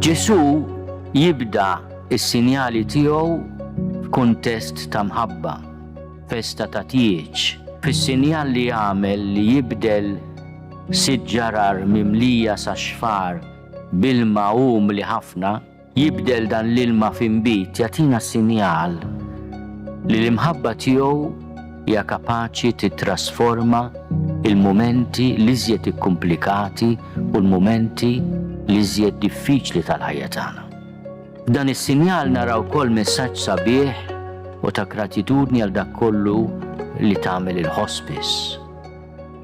Ġesu jibda is-sinjali tiegħu f'kuntest ta' mħabba, festa ta' tieġ, fis-sinjal li jagħmel li jibdel sitt ġarar mimlija sa' xfar b'ilma umli ħafna, jibdel dan l-ilma f'inbit jagħtina sinjal li l-imħabba tiegħu hija kapaċi titrasforma il-mumenti li żjed ikkumplikati u l-mumenti li żjed diffiċli tal-ħajja tagħna. Dan is-sinjal naraw wkoll messaġġ sabiħ u ta' gratitudni għal dak kollu li tagħmel il-hospice.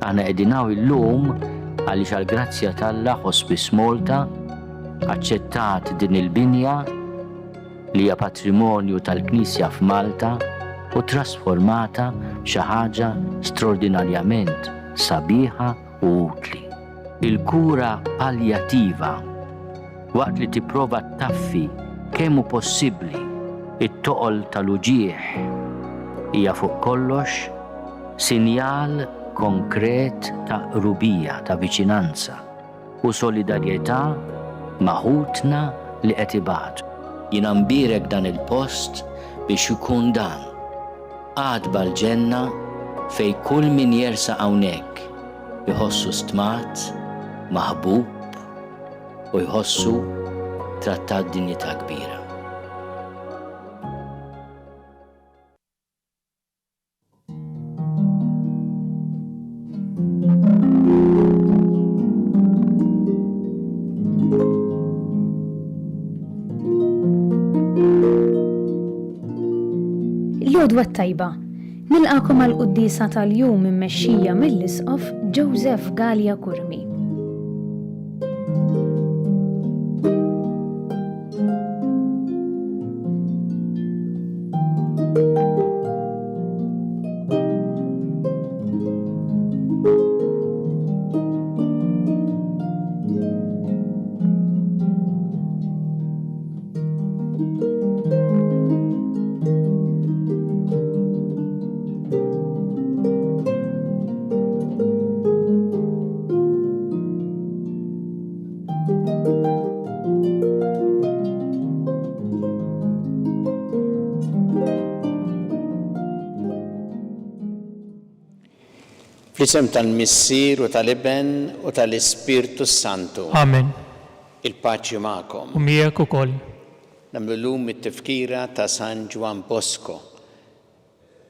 Aħna qegħdin hawn illum għaliex għall-grazzja tal-Alla Hospice Malta aċċettat din il-binja li hija patrimonju tal-Knisja f'Malta u trasformata xi ħaġa straordinarjament sabiħa u utli. Il-kura paljattiva waqt li tipprova taffi kemm hu possibbli it-toqol tal-uġigħ hija fuq kollox sinjal konkret ta' qrubija, ta' viċinanza u solidarjetà maħutna li qed ibatu. Jiena mbierek dan il-post biex ikun dan għadba l-ġenna fej kull min jersa hawnhekk jħossu stmat, maħbub u jħossu trattat dinjità kbira. L-għodwa tajba, nilqakom għal-quddisa tal-jum immexxija mill-Isqof Joseph Gallia Kurmi. Fl-isem tal-Missier u tal-Iben u tal-Ispirtu Santu. Amen. Il-paċi magħkom. U miegħek ukoll. Nagħmlu llum it-tifkira ta' San Juan Bosco.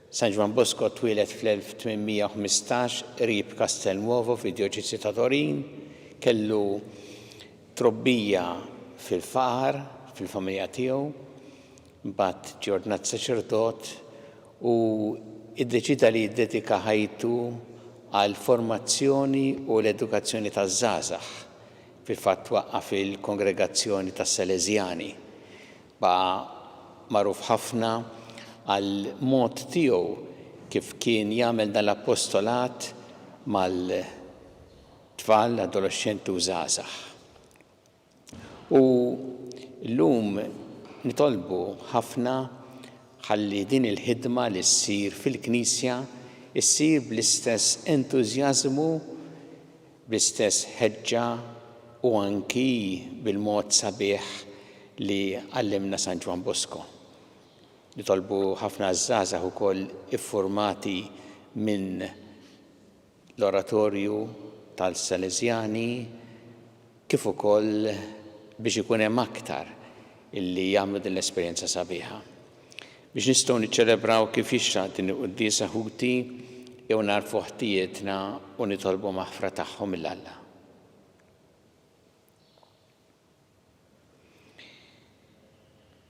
San Juan Bosco twieled fl-1815 qrib Castelnuovo fid-Djoċesi ta' Torin, kellu trobbija fil-faqar fil-familja tiegħu, mbagħad ġie ordinat saċerdot u iddeċida li jiddedika ħajtu għal formazzjoni u l-edukazzjoni taż-żgħażagħ. Fil-fatt waqqaf il-kongregazzjoni tas-Salesjani. Baqa' magħruf ħafna għal mod tiegħu kif kien jagħmel dan l-appostolat mal-tfal, adolescenti u żgħażagħ. U llum nitolbu ħafna ħalli din il-ħidma li ssir fil-Knisja issir bl-istess entużjażmu, bl-istess ħeġġa u anki bil-mod sabiħ li għallimna San Juan Bosco. Nitolbu ħafna żgħażagħ ukoll iffurmati minn l-oratorju tal-Salesjani kif ukoll biex ikun hemm aktar illi jagħmlu din l-esperjenza sabiħa. Biex nistgħu niċċelebraw kif jixraq din il-quddiesa ħuti jew narfu ħtijietna u nitolbu maħfra tagħhom mill-Alla.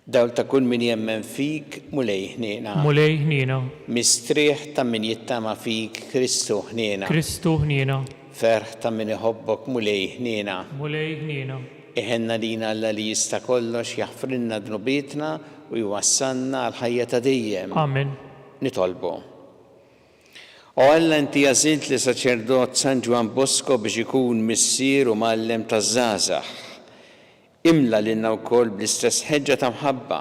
Dawl ta' kull min jemmen fik mulej ħniena. Mulej ħniena. Mistrieħ ta' min jittama fik Kristu ħniena. Kristu ħniena. Ferħ ta' min iħobbok mulej ħniena. Mulej ħniena. Iħenna lina Alla li jista' kollox jaħfrilna dnubietna u jwassalna għal ħajja ta' dejjem. Amen. Nitolbu. U Alla inti għażilt li saċerdot San Juan Bosco biex ikun missier u mgħallem taż-żgħażagħ. Imla lilna wkoll bl-istess ħeġġa ta' mħabba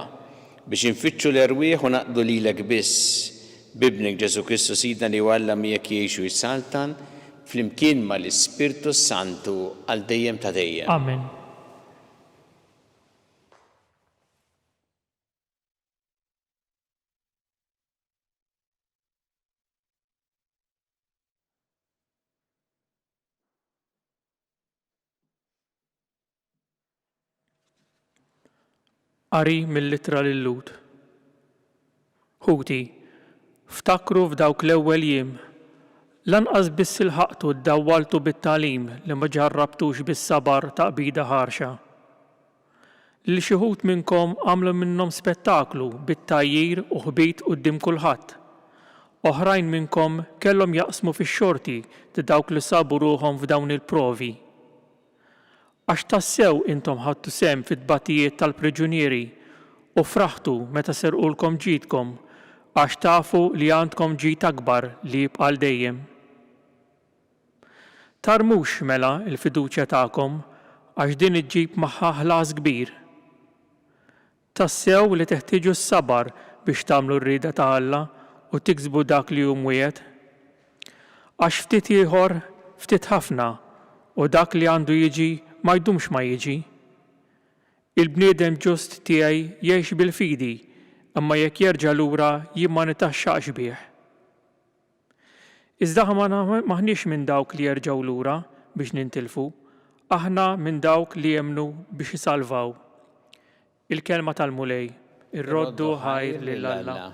biex infittxu l-erwieħ u naqdu lilek biss bibnek Ġesu Kristu Sidna li Alla miegħek jgħixu jissaltan flimkien mal-Ispirtu Santu għal dejjem ta' dejjem. Amen. Qari mill-Littra lil-Lut. Ħuti, ftakru f'dawk l-ewwel jiem, lanqas biss ilħaqtu ddawwaltu bit-tagħlim li ma ġarrabtux bis-sabar ta' qbida ħarxa. Li xi wħud minnkom għamlu minnhom spettaklu bit-tajjir u ħbit quddiem kulħadd. Oħrajn minnkom kellhom jaqsmu fix-xorti ta' dawk li sabu ruhom f'dawn il-provi. Għax tassew intom ħadtu sehem fit-tbatijiet tal-priġunieri u fraħtu meta serqulkom ġidkom għax tafu li għandkom ġid akbar li jibqa' dejjem. Tarmux mela il-fiduċja tagħkom għax din iġġib magħha ħlas kbir. Tassew li teħtieġu s-sabar biex tagħmlu r-rieda ta' Alla u tiksbu dak li hu mwiegħed. Għax ftit ieħor ftit ħafna u dak li għandu jiġi ma jdumx ma jiġi. Il-bniedem ġust tiegħi jgħix bil-fidi, imma jekk jerġa' lura jien ma nitaxxaqx bih. Iżda maħniex minn dawk li jerġgħu lura biex nintilfu, aħna minn dawk li jemnu biex isalvaw. Il-kelma tal-mulej, irroddu ħajr lil Alla.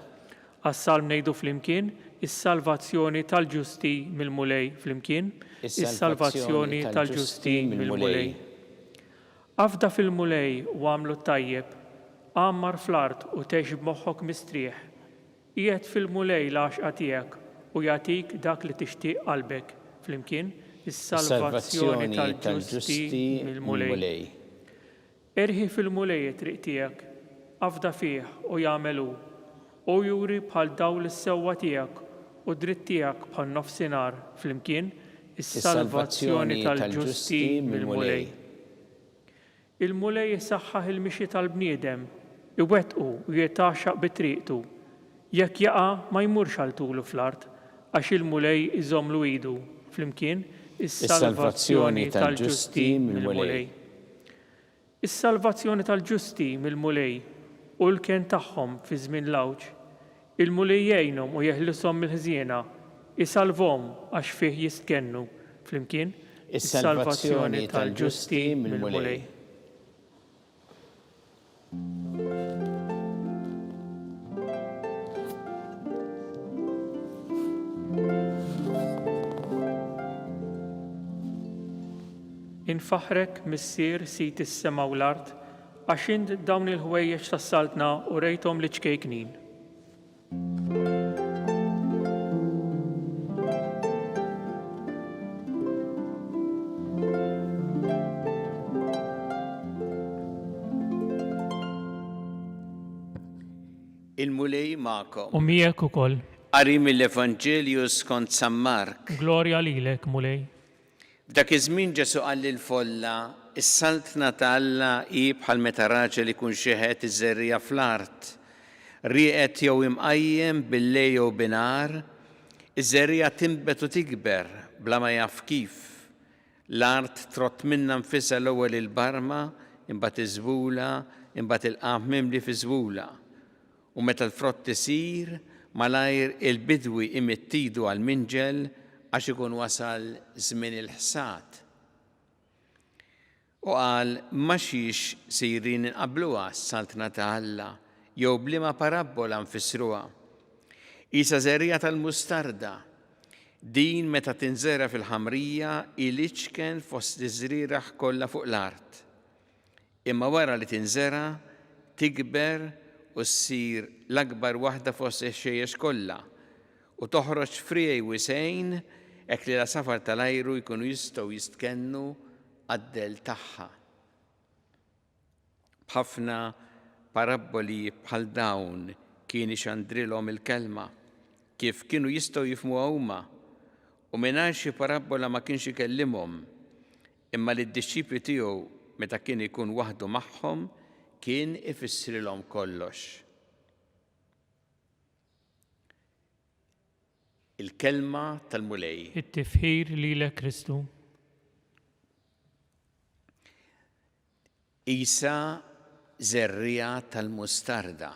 Għas-salm ngħidu flimkien, is-salvazzjoni tal-ġusti mill-mulej flimkien, is-salvazzjoni tal-ġusti mill-mulej. Afda fil-mulej u għamlu tajjeb, għammar fl-art u teħx b'moħħok mistrieħ. Qiegħed fil-mulej l-għaxqa tiegħek u jagħtik dak li tixtieq qalbek flimkien, is-salvazzjoni tal-ġusti mill-mulej. Erħi fil-mulej it-triq tiegħek, afda fih u jagħmelu u juri bħal dawl is-sewwa tiegħek u dritt tiegħek bħal nofsinhar flimkien is-salvazzjoni tal-ġusti mill-mulej. Il-mulej isaħħaħ il-mixi tal-bniedem, iwettqu u jitaxxaq bitriqtu. Jekk jaqa' ma jmurx għal tulu fl-art, għax il-mulej iżommlu idu flimkien is-salvazzjoni tal-ġusti mill-mulej. Is-salvazzjoni tal-ġusti mill-mulej u l-kien tagħhom fi żmien l-għawġ. Il-mulej jgħinhom u jeħlishom mill-ħżiena, isalvhom għax fih jistkennu flimkien is-salvazzjoni tal-ġusti mill-mulej. Infaħrek missier sit is-sema u l-art għax int dawn il-ħwejjeġ tas-saltna u rejthom li ċkejknin. Il-mulej magħkom. U miegħek ukoll. Qari mill-Evanġelju skont San Mark. Glorja lilek, mulej. F'dak iż-żmien Ġesu qal lill-folla, is-saltna ta' Alla hi bħal meta raġel ikun xieħed iż-żerrija fl-art. Rieqed jew imqajjem bil-lejl jew binar, iż-żerrija tinbet u tikber bla ma jaf kif. L-art trott minnha nfisha l-ewwel il-barma, imbagħad iżbula, imbagħad il-qamħ mimli fi żbula. U meta l-frott isir, malajr il-bidwi imittidu għal-minġel għax ikun wasal żmien il-ħsad. U qal ma xiex sejrin inqabbluha s-saltna ta' Alla, jew bliema parabbola nfissruha. Isa żerrija tal-mustarda, din meta tinżera fil-ħamrija iliċken fost iż-żrieraħ kollha fuq l-art. Imma wara li tinżera, tikber u ssir l-akbar waħda fost ix-xejjex kollha u toħroġ friej wisejn hekk li l-safar tal-ajru jkunu jistgħu jistkennu għad-del tagħha. B'ħafna parabboli bħal dawn kien ixandrilhom il-kelma kif kienu jistgħu jifhmuha huma u mingħajr xi parabbola ma kienx ikellimhom, imma lid-disċipli tiegħu meta kien ikun waħdu magħhom kien ifissrilhom kollox. Il-kelma tal-mulej. It-tifħir lilek Kristu. Isa żerrija tal-mustarda.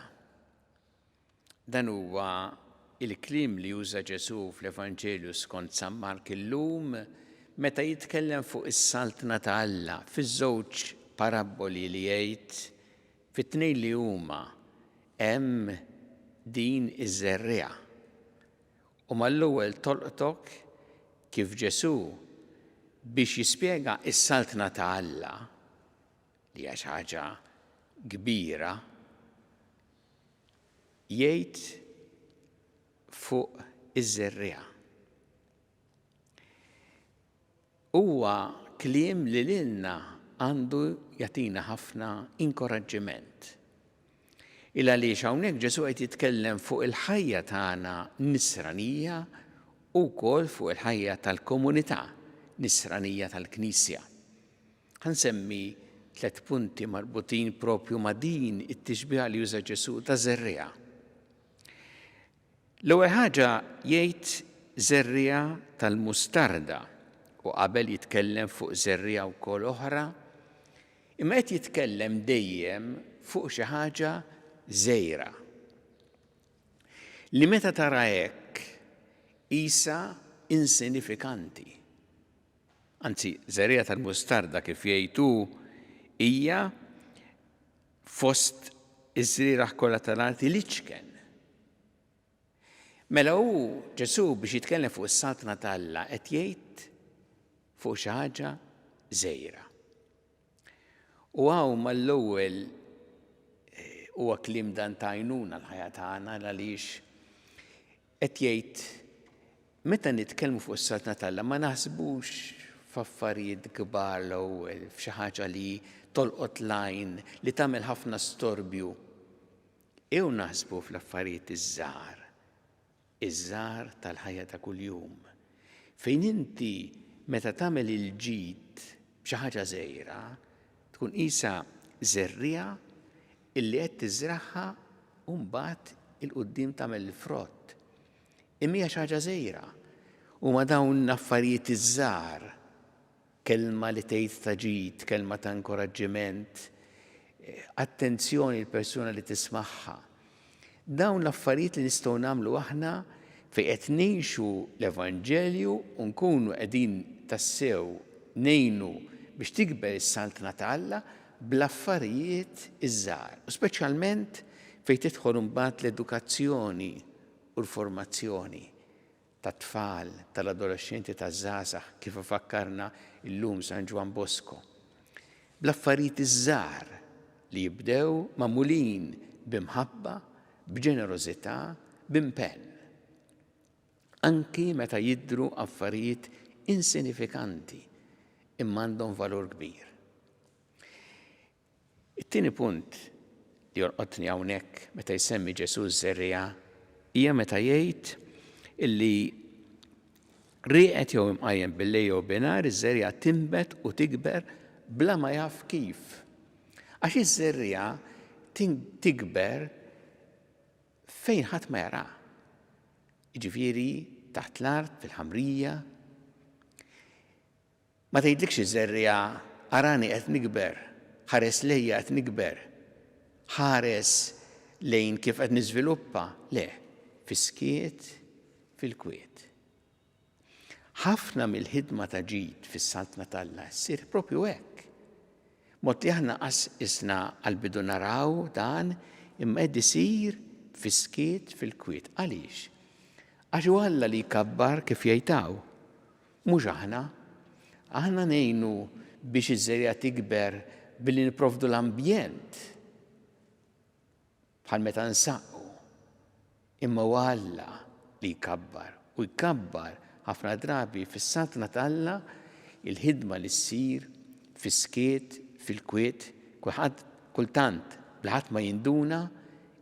Dan huwa il-kliem li juża Ġesu fl-Evanġelju skont San Mark illum meta jitkellem fuq is-saltna ta' Alla fiż-żewġ parabboli li jgħid fit-tnejn li huma hemm din iż-żerriegħa. U mal-ewwel tolqtok kif Ġesu biex jispjega s-saltna ta' Alla li hija xi ħaġa kbira jgħid fuq iż-żerriegħa. Huwa kliem li lilna għandu jagħtina ħafna inkoraġġiment. Il għaliex hawnhekk Ġesu qed jitkellem fuq il-ħajja tagħna nisranija u wkoll fuq il-ħajja tal-komunità nisranija tal-Knisja. Ħansemmi 3 punti marbutin propju ma' din it-tixbiħa li juża Ġesu ta' żerriegħa. L-ewwel ħaġa jgħid żerriegħa tal-mustarda u qabel jitkellem fuq żerriegħa wkoll oħra, imma qed jitkellem dejjem fuq xi ħaġa żgħira li meta tara hekk qisha insinifikanti. Anzi, żerriegħa tal-mustarda kif jgħidu hija fost iż-żrieħ kollha tal-arti liċken. Mela hu Ġesu biex jitkellem fuq is-saltna ta' Alla qed jgħid fuq xi ħaġa żgħira. U hawn mal-ewwel huwa kliem dan ta' għajnuna l-ħajja tagħna għaliex qed jgħid meta nitkellmu fuq is-saltna ta' Alla ma naħsbux f'affarijiet kbar l-ewwel f'xi ħaġa li tolqot lajn li tagħmel ħafna storbju. Ew naħsbu fl-affarijiet iż-żgħar tal-ħajja ta' kuljum. Fejn inti meta tagħmel il-ġid b'xi ħaġa żgħira tkun qisha żerriegħa illi qed tiżraħħa u mbagħad il-quddiem tagħmel il-frott. Imma hija xi ħaġa żgħira. Huma dawn l-affarijiet iż-żgħar, kelma li tgħid ta' ġid, kelma ta' inkoraġġiment, attenzjoni l-persuna li tismagħha. Dawn l-affarijiet li nistgħu nagħmlu aħna fejn qed ngħixu l-Evanġelju u nkunu qegħdin tassew ngħinu biex tikber is-saltna ta' Alla bl-affarijiet iż-żgħar, u speċjalment fejn tidħol imbagħad l-edukazzjoni u l-formazzjoni tat-tfal, tal-adolescenti, taż-żgħażagħ kif ifakkarna llum San Ġwan Bosco. Bl-affarijiet iż-żgħar li jibdew magħmulin b'imħabba, b'ġenerożità, b'impenn. Anki meta jidhru affarijiet insinifikanti imma għandhom valur kbir. It-tieni punt li jorqodni hawnhekk meta jsemmi Ġesu żerriegħa hija meta jgħid illi rieqet jew imqajjem bil-lejl jew binar iż-żerriegħa tinbet u tikber bla ma jaf kif. Għax iż-żerriegħa tikber fejn ħadd ma jara. Jiġifieri taħt l-art fil-ħamrija. Ma tgħidlikx iż-żerriegħa arani qed nikber, ħares lejja qed nikber, ħares lejn kif qed niżviluppa, le, fiskiet fil-kwiet. Ħafna mill-ħidma ta' ġid fis-saltna ta' Alla ssir proprju hekk. Mod li aħna isna għall-bidu naraw dan imma qed isir fiskiet fil-kwiet. Għaliex? Għax hu Alla li jkabbar kif jgħidaw. Mhux aħna. Aħna ngħinu biex iż-żerriegħa tikber billi nipprovdu l-ambjent bħal meta nsaqqu. Imma hu Alla li jkabbar u jkabbar ħafna drabi fis-saltna ta' Alla il-ħidma li ssir fiskiet fil-kwiet kultant bl-ħadd ma jinduna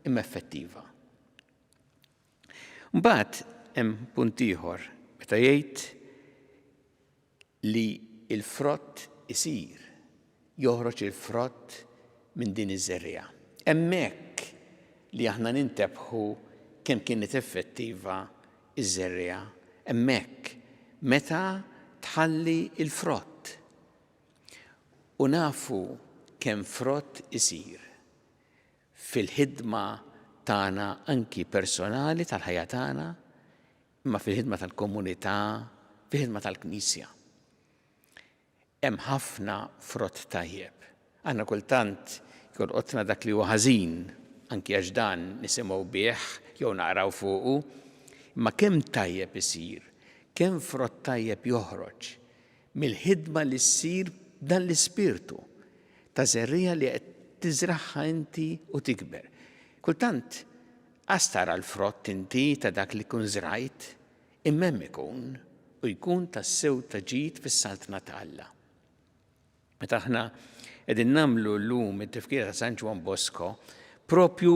imma effettiva. Mbagħad hemm punt ieħor meta jgħid li l-frott isir, joħroġ il-frott minn din iż-żerriegħa. Hemmhekk li aħna nintebħu kemm kienet effettiva iż-żerriegħa. Hemmhekk meta tħalli il-frott. U nafu kemm frott isir fil-ħidma tagħna anki personali tal-ħajja tagħna, imma fil-ħidma tal-komunità, fil-ħidma tal-Knisja. Hemm ħafna frott tajjeb. Għandna kultant jolqotna dak li huwa ħażin, anki għax dan nisimgħu bih jew naqraw fuqu, imma kemm tajjeb isir, kemm frott tajjeb joħroġ mill-ħidma li ssir dan l-ispirtu ta' żerrija li qed tiżraħħa inti u tikber. Kultant qas tara l-frott inti ta' dak li kun żrajt, imma hemm ikun u jkun tas-sew ta' ġid fis-saltna ta' Alla. Meta aħna qegħdin nagħmlu llum it-tifkira ta' San Ġwan Bosco propju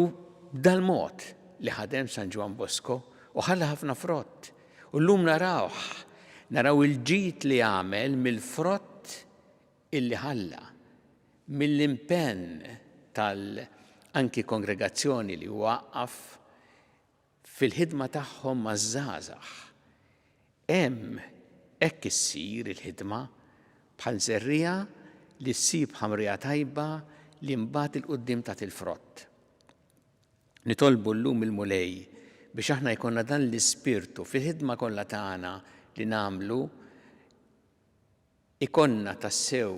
dal-mod li ħadem San Ġwan Bosco u ħalla ħafna frott. U llum naraw il-ġid li għamel mill-frott illi ħalla, mill-impenn tal-anki kongregazzjoni li waqqaf fil-ħidma tagħhom maż-żgħażagħ. Hemm hekk issir il-ħidma bħal żerrija li ssib ħamrija tajba li mbagħad il-qudiem tagħti il-frott. Nitolbu llum il-mulej biex aħna jkollna dan l-ispirtu fil-ħidma kollha tagħna li nagħmlu ikonna tassew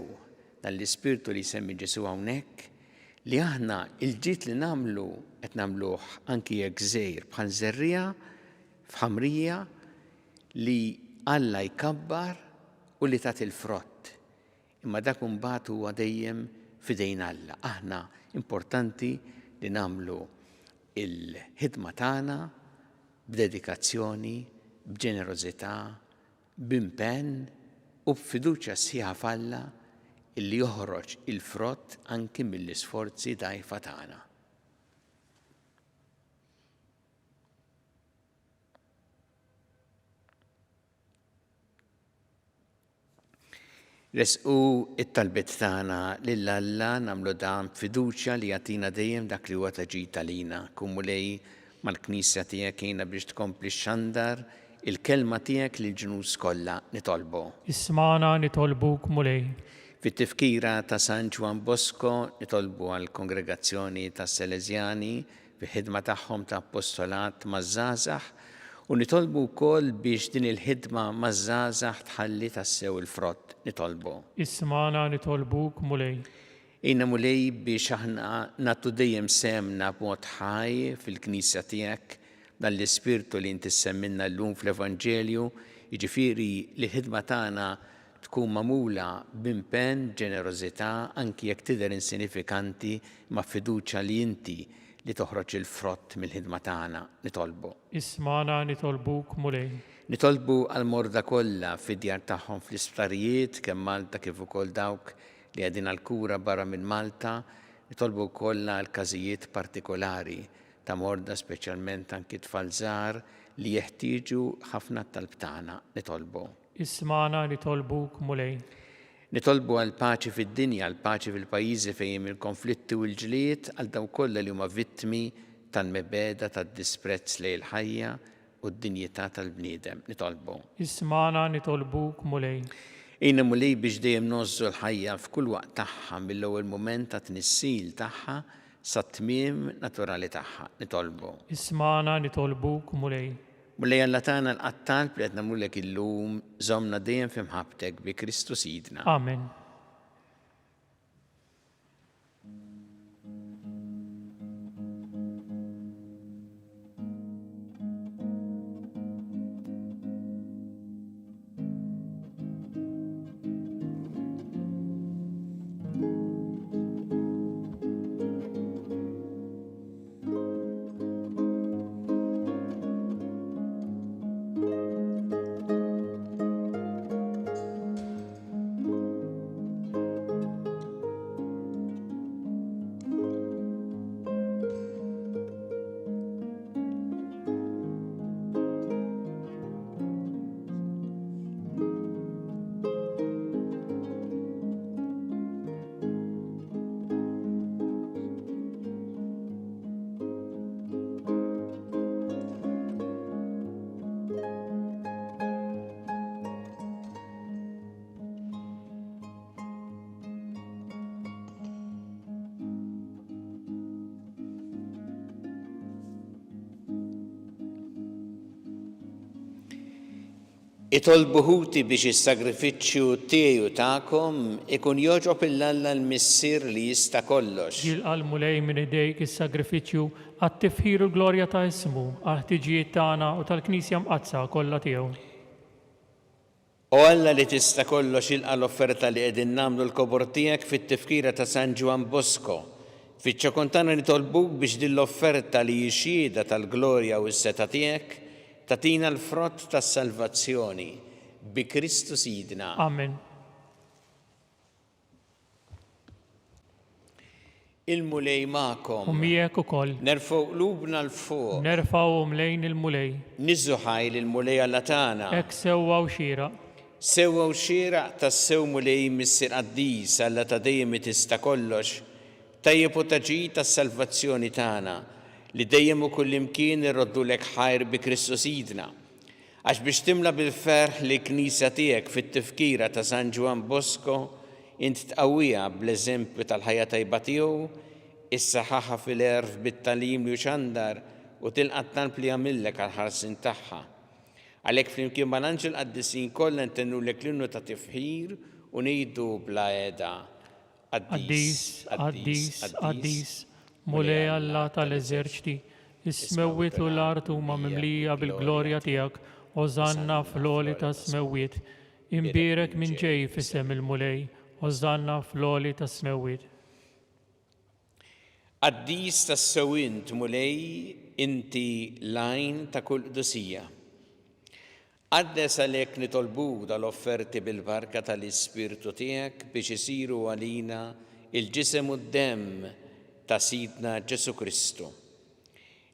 dan l-ispirtu li jsemmi Ġesu hawnhekk li aħna il-ġid li nagħmlu qed nagħmluh anki jekk żgħir bħal żerrija f'ħamrija li Alla jkabbar u li tagħti il-frott. Imma dak imbagħad huwa dejjem f'idejn Alla. Aħna importanti li nagħmlu il-ħidma tagħna b'dedikazzjoni, b'ġenerożità, b'impenn u b'fiduċja sħiħa f'Alla illi joħroġ il-frott anki mill-isforzi dgħajfa tagħna. Resqu it-talbiet tagħna lil Alla nagħmlu dan b'fiduċja li jagħtina dejjem dak li huwa ta' ġid għalina. Kun mulej mal-Knisja tiegħek jiena biex tkompli xandar il-kelma tiegħek lil ġnus kollha nitolbu. Ismana nitolbuk mulej. Fit-tifkira ta' San Ġwan Bosco nitolbu għall-kongregazzjoni tas Salesjani fil-ħidma tagħhom ta' appostolat maż-żgħażagħ u nitolbu wkoll biex din il-ħidma maż-żgħażagħ tħalli tassew il-frott nitolbu. Ismana nitolbuk mulej. Ejna mulej biex aħna nagħtu dejjem semna b'mod ħaj fil-Knisja tiegħek dan l-ispirtu li inti semmilna llum fl-Evanġelju, jiġifieri li ħidma tagħna tkun magħmula b'impenn, ġenerożità, anki jekk tidher insinifikanti ma' fiduċja li inti li toħroġ il-frott mill-ħidma tagħna nitolbu. Ismana nitolbuk mulej. Nitolbu għal-morda kollha fid-djar tagħhom fl-isptarijiet kemm Malta kif ukoll dawk li qegħdin għall-kura barra minn Malta, nitolbu wkoll għal-każijiet partikolari ta' morda speċjalment anki tfal żgħar li jeħtieġu ħafna talb tagħna nitolbu. Ismana nitolbuk mulej. Nitolbu għal paċi fid-dinja, għal paċi fil-pajjiżi fejn il-konflitti u l-ġlied għal dawn kollha li huma vittmi tal-mebeda tad-disprezz lejn il-ħajja u d-dinjità tal-bniedem. Nitolbu. Ismana nitolbuk mulej. Ejna mulej biex dejjem nożżu l-ħajja f'kull waqt tagħha mill-ewwel mument ta' tnissil tagħha sa tmiem naturali tagħha. Nitolbu. Ismana nitolbuk mulej. Mulej Alla tagħna l-qattal li qed nagħmlulek illum żommna dejjem f'imħabbtek bi Kristu Sidna. Amen. Itolbu ħuti biex is-sagrifiċċju tiegħu tagħkom ikun joġob il-Alla l-Missier li jista' kollox. Jilqa' l-mulej minn idejk is-sagrifiċċju għat-tifħir u glorja ta' ismu għal-ħtiġijiet tagħna u tal-Knisja mqazza kollha tiegħu. O Alla li tista' kollox jilqa' l-offerta li qegħdin nagħmlu l-kobor tiegħek fit-tifkira ta' San Ġwan Bosco. Fiċ-ċokontana nitolbuk biex din l-offerta li jixjieda tal-glorja u s-seta tiegħek tatina l-frott tas-salvazzjoni bi Kristu Sidna. Amen. Il-mulej magħkom. U miegħek ukoll. Nerfgħu qlubna l-fuq. Nerfgħuhom lejn il-mulej. Niżżu ħajl il-mulej Alla tagħna. Hekk sewwa u xieraq. Sewwa u xieraq tas-sew mulej Missier Qaddis Alla ta' dejjem tista' kollox. Tajjeb u taġid tas-salvazzjoni tagħna li dejjem u kullimkien irroddulek ħajr bi Kristu Sidna. Għax biex timla bil-ferħ li knisja tiegħek fit-tifkira ta' San Ġwan Bosco int tqawwiha bl-eżempju tal-ħajja tajba tiegħu, issaħħaħa fil-erf bit-talim li xandar u tilqa' t-talb li għamillek għall-ħarsin tagħha. Għalhekk flimkien mal-anġel qaddisin kollha ntennulek l-innu ta' tifħir u ngħidu bla għeda. Qaddis, qaddis, qaddis, mulej Alla tal-eżerċti, is-smewwiet u l-art huma mimlija bil-glorja tiegħek, ożanna fl-għoli tas-smewwiet. Imbierek minn ġej f'isem il-mulej, ożanna fl-għoli tas-smewwiet. Qaddis tas-sewwint mulej inti lajn ta' kull qdusija. Qaddes għalhekk nitolbuk dal-offerti bil-barka tal-Ispirtu tiegħek biex isiru għalina il-ġisem u d-demm ta' Sidna Ġesu Kristu,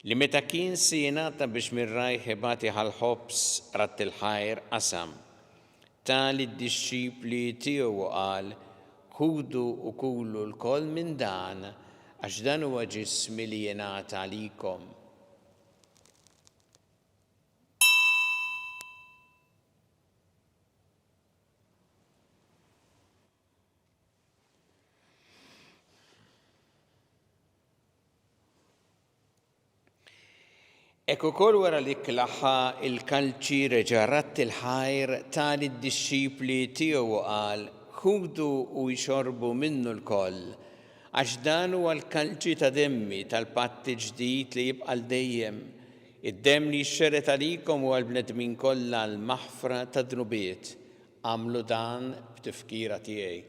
li meta kien si jingħata biex mir-rajħ ibati ħal-ħobs ratt il-ħajr qasam. Tali d-dixxipli tiegħu qal, ħudu u kulu l-koll minn dan għax dan huwa ġismi li jingħata għalikom. Ekk ukoll wara li klaħħa il-kalċi reġa' ratt il-ħajr tali d-dixxipli tiegħu qal, ħudu u jxorbu minnu l-koll, għax dan huwa l-kalċi ta' demmi tal-patti ġdid li jibqa' dejjem. Id-demm li xxeret għalikom u għall-bnedmin kollha l-maħfra ta' dnubiet. Għamlu dan b'tifkira tiegħi.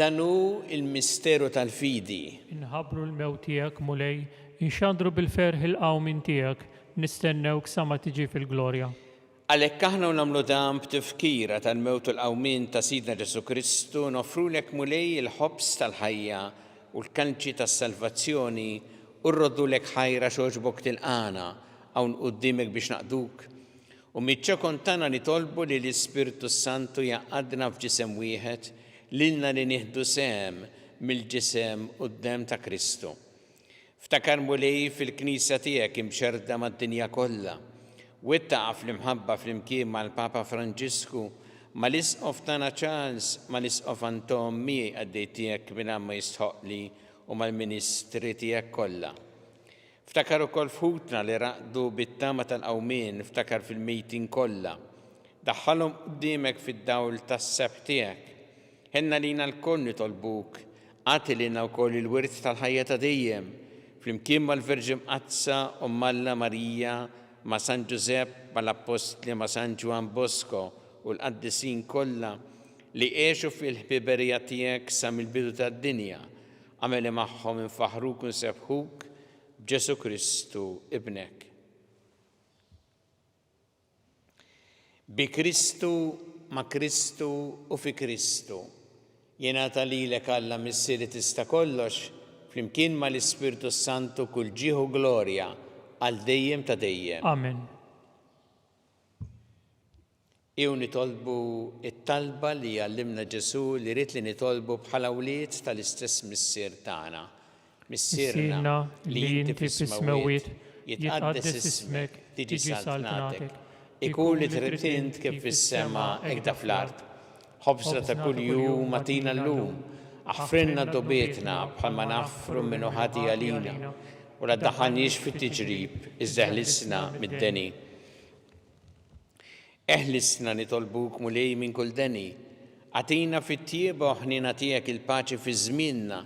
Danu il-misteru tal-fidi. Inħabbru l-mewt tiegħek mulej, inxandru bil-ferħ il-qawmin tiegħek, nistennewk sa ma tiġi fil-glorja. Għalhekk aħna nagħmlu dan b'tifkira tal-mewt u l-qawmin ta' Sidna Ġesu Kristu nofrulek mulej il-ħobs tal-ħajja u l-kalċi tas-salvazzjoni u rroddulek ħajra xogħġbok tilqana hawn quddiemek biex naqduk. U miċ-ċokon tagħna nitolbu li l-Ispirtu Santu jaqgħadna f'ġisem wieħed lilna li nieħdu sehem mill-ġisem u d-dem ta' Kristu. Ftakar mulej fil-Knisja tiegħek imxerda mad-dinja kollha. Wettaqa fl-imħabba fl-imkien mal-Papa Franġisku, mal-Isqof tagħna Charles, mal-Isqof Anton miegħi għaddej tiegħek minn ma jistħoqli u mal-Ministri tiegħek kollha. Ftakar ukoll f'ħutna li raqdu bit-tama tal-qawmien, ftakar fil-mejtin kollha. Daħħalhom quddiemek fid-dawl tas-seb tiegħek. Ħenna lina l-koll nitolbuk, għati lina wkoll il-wirt tal-ħajja ta' dejjem, flimkien mal-Verġi Mqazza u Malla Marija, ma' San Giuseppe, mal-Apostli ma' San Ġwan Bosco u l-qaddisin kollha li għexu fil-ħbiberija tiegħek sa mill-bidu tad-dinja, għameli magħhom infaħruk u nsebħuk b'Ġesu Kristu ibnek. Bi Kristu, ma' Kristu u fi Kristu. Jingħata lilek Alla Missier tista' kollox, flimkien mal-Ispirtu Santu kull ġieħu glorja għal dejjem ta' dejjem. Amen. Jew nitolbu it-talba li għallimna Ġesu li rid li nitolbu bħala wlied tal-istess Missier tagħna. Missierna li inti fis-smewwiet jitqaddes ismek, tiġi saltnatek. ikun li trid int kif fis-sema hekk fl-ard. Ħobżna ta' kuljum atina llum, aħfrilna dobietna bħalma naħfru minnu ħati għalina, u la ddaħħalniex fit-tiġrib, iżda ħlisna mid-deni. Eħlisna nitolbuk mulej minn kull deni, għatina fit-tieba ħnina tiegħek il-paċi fi żmienna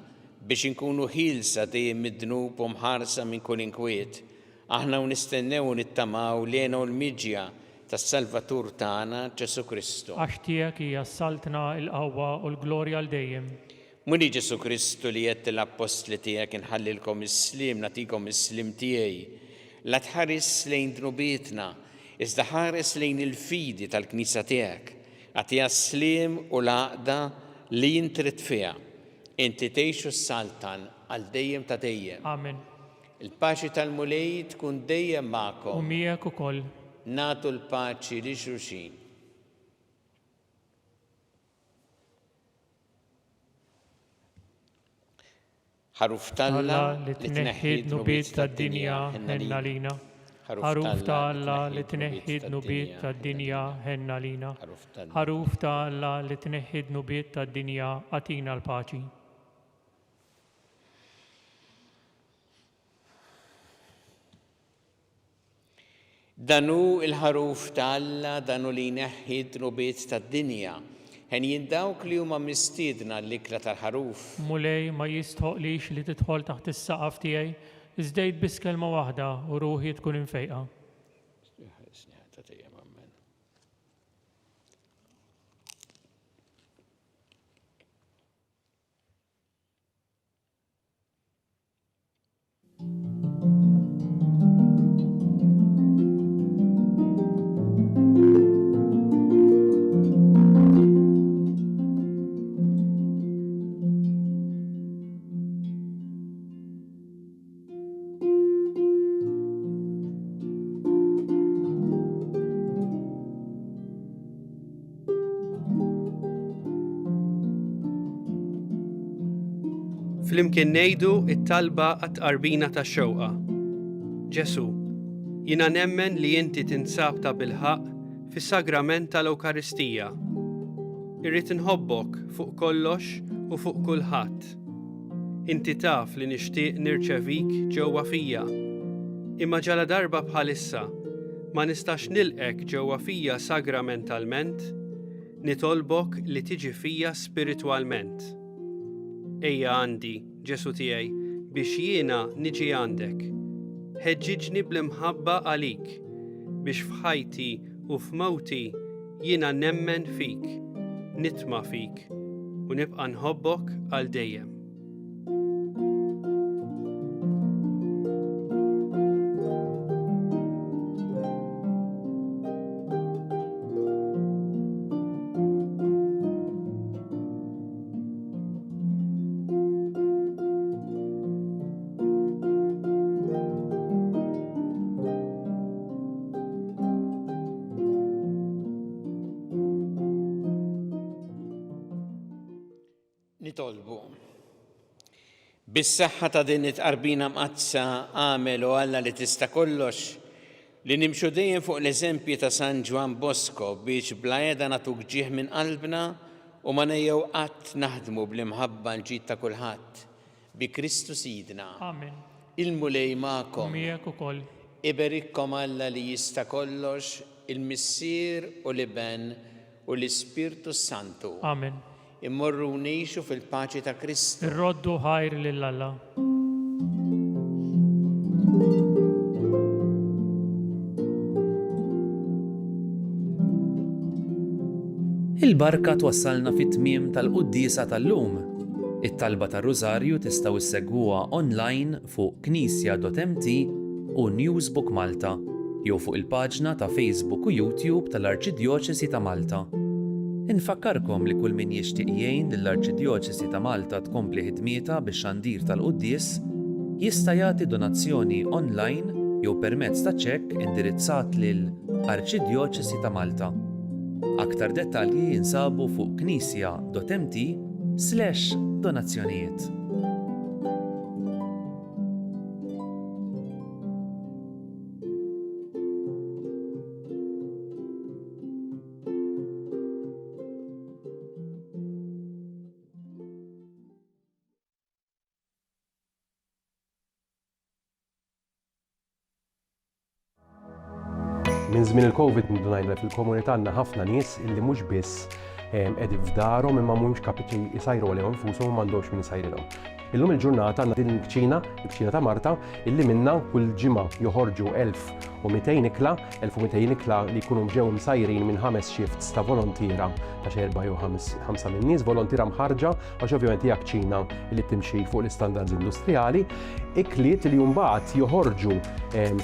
biex inkunu ħilsa dejjem mid-dnub u mħarsa minn kull inkwiet. Aħna nistennew u nittamaw lena u l-miġja tas-Salvatur tagħna Ġesu Kristu. Għax tiegħek hija s-saltna l-qawwa u l-glorja l dejjem. Muni Ġesu Kristu li jett l-apostli tiegħek inħallilkom is-slim nagħtikom is-slim tiegħi. La tħares lejn dnubietna, iżda ħares lejn il-fidi tal-Knisja tiegħek. Għatiha s-slim u l-għaqda li jintrid fiha. Inti tgħixu s-saltan għal dejjem ta' dejjem. Amen. Il-paċi tal-mulej tkun dejjem magħkom. U miegħek ukoll. Nagħtu l-paċi li xulxin. Ħaruf Alla li tneħħi d-nubiet tad-dinja ħenna lina. Ħaruf Alla li tneħħi d-nubiet tad-dinja ħenna lina. Ħaruf Alla li tneħħi d-nubiet tad-dinja għatina l-paċi. Danu il-ħaruf ta' Alla, danu li jneħħi d-nubiet tad-dinja. Ħen jindawk li huma mistiedna l-ikla tal-ħaruf. Mulej ma jistħoqlix li tidħol taħt is-saqaf tiegħi, iżdejt biss kelma waħda u ruħi tkun infejqa. Flimkien ngħidu t-talba għat-tqarbina tax-xewqa. Ġesu, jiena nemmen li inti tinsab ta' bilħaq fis-sagrament tal-Ewkaristija. Irrid inħobbok fuq kollox u fuq kulħadd. Inti taf li nixtieq nirċevik ġewwa fija. Imma ġala darba bħalissa ma nistax nilqek ġewwa fija sagramentalment, nitolbok li tiġi fija spiritwalment. Ejja għandi, Ġesu tiegħi, biex jiena niġi għandek. Ħeġġiġni bl-imħabba għalik, biex f'ħajti u f'mewti jiena nemmen fik, nitma' fik u nibqa' nħobbok għal dejjem. Nitolbu. Bis-saħħa ta' din it-qarbina mqazza għamel u Alla li tista' kollox li nimxu dejjem fuq l-eżempji ta' San Ġwan Bosco biex bla qiegħda nagħtuk ġieħ minn qalbna u ma nejjew qatt naħdmu bl-imħabba l-ġid ta' kulħadd. Bi Kristu Sidna. Amen. Il-mulej magħkom. Miegħek ukoll. Iberikkom Alla li jista' kollox, il-Missier u l-Iben u l-Ispirtu Santu. Amen. Immorru ngħixu fil-paċi ta' Kristu. Irroddu ħajr lil Alla. Il-barka twassalna fit-tmiem tal-qudiesa tal-lum. It-talba tar-Rużarju tistgħu issegwuha online fuq knisja.mt u Newsbook Malta jew fuq il-paġna ta' Facebook u YouTube tal-Arċidjoċesi ta' Malta. Infakkarkom li kull min jixtieq jgħin lill-Arċidjoċesi ta' Malta tkompli ħidmietha bix-xandir tal-Qudies jista' jagħti donazzjoni online jew permezz ta' ċekk indirizzat lil Arċidjoċesi ta' Malta. Aktar dettalji jinsabu fuq knisja.mt/donazzjonijiet. Minn żmien il-Covid nibdu ngħidlek fil-komunità għandna ħafna nies illi mhux biss qegħdin f'darhom imma mhumiex kapaċi jsajru għalihom infushom u m'għandhomx min isajrilhom. Illum il-ġurnata għandna din il-kċina ta' Marta illi minnha kull ġimgħa joħorġu 1200 ikla li jkunu ġew msajrin minn 5 shifts ta' volontira ta' xi 4 jew 5 minn nies volontira mħarġa għax ovvjament hija kċina li timxi fuq l-istandards industrijali, ikliet li mbagħad joħorġu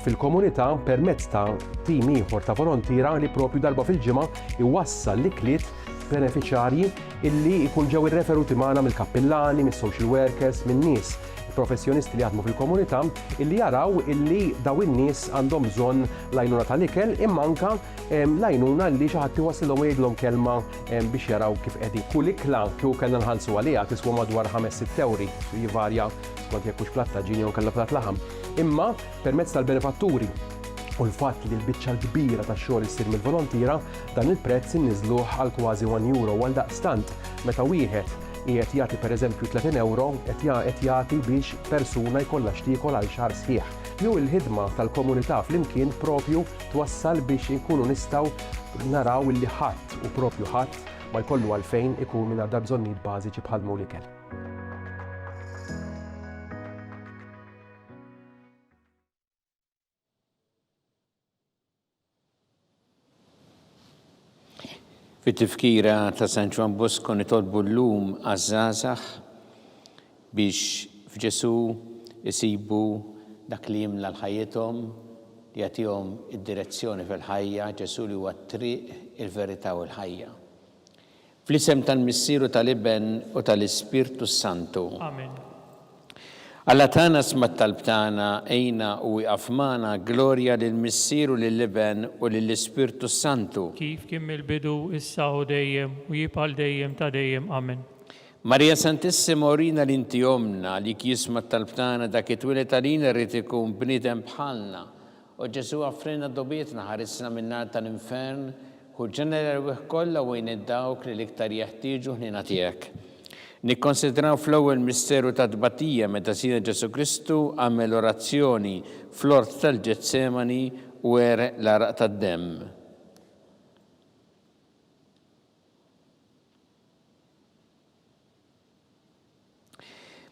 fil-komunità permezz ta' tim ieħor ta' volontira li propju darba fil-ġimgħa iwassal l-ikliet beneficjarji illi jkun ġew irreferuti magħna mill-kappillani, mis-social workers, minn nies professjonisti li jaħdmu fil-komunità illi jaraw illi daw in-nies għandhom bżonn l-għajnuna tal-ikel imma anke l-għajnuna li xi ħadd iwassilhom jgħidlhom kelma biex jaraw kif qegħdin. Kull ikla kieku kellna nħallsu għaliha tiswa madwar 5-6 euri, jivarja skont jekk hux platt ta' ġini jew kellha platt laħam. Imma permezz tal-benefatturi u l-fatt li l-biċċa l-kbira tax-xogħol issir mill-volontira dan il-prezz inniżluh għal kważi €1 għal daqstant meta wieħed qiegħed jagħti pereżempju €30 qed jagħti biex persuna jkollha x'tiekol għal xahar sħiħ. Jew il-ħidma tal-komunità flimkien propju twassal biex inkunu nistgħu naraw li ħadd u propju ħadd ma jkollu għalfejn ikun mingħajr bżonnijiet bażiċi bħal l-ikel. Fit-tifkira ta' San Ġwan Bosco nitolbu llum għaż-żgħażagħ biex f'Ġesu isibu dak li jimla l-ħajjithom li jagħtihom id-direzzjoni fil-ħajja, Ġesu li huwa t-triq, il-verità u l-ħajja. Fl-isem tal-Missieru tal-Iben u tal-Ispirtu Santu. Amen. Alla tagħna sma' t-talb tagħna ejna u jqaf magħna glorja lill-Missieru lill-Iben u lill-Ispirtu Santu. Kif kien mill-bidu issa u dejjem u jibqal dejjem ta' dejjem. Amen. Marija Santissima urina li inti omna li jisma' t-talb tagħna dak it-twilet għalina rrid ikun bniedem bħalna. U Ġesu għafrina dobietna ħarisna min-nar tal-infern u ġeneral kollha wejn id-dawk li l-iktar jeħtieġu ħnina tiegħek. Nikkonsidraw fl-ewwel misteru ta' tbatija meta Sina Ġesu Kristu għamel orazzjoni fl-ort tal-Ġetsemani u għereq l-araq tad-demm.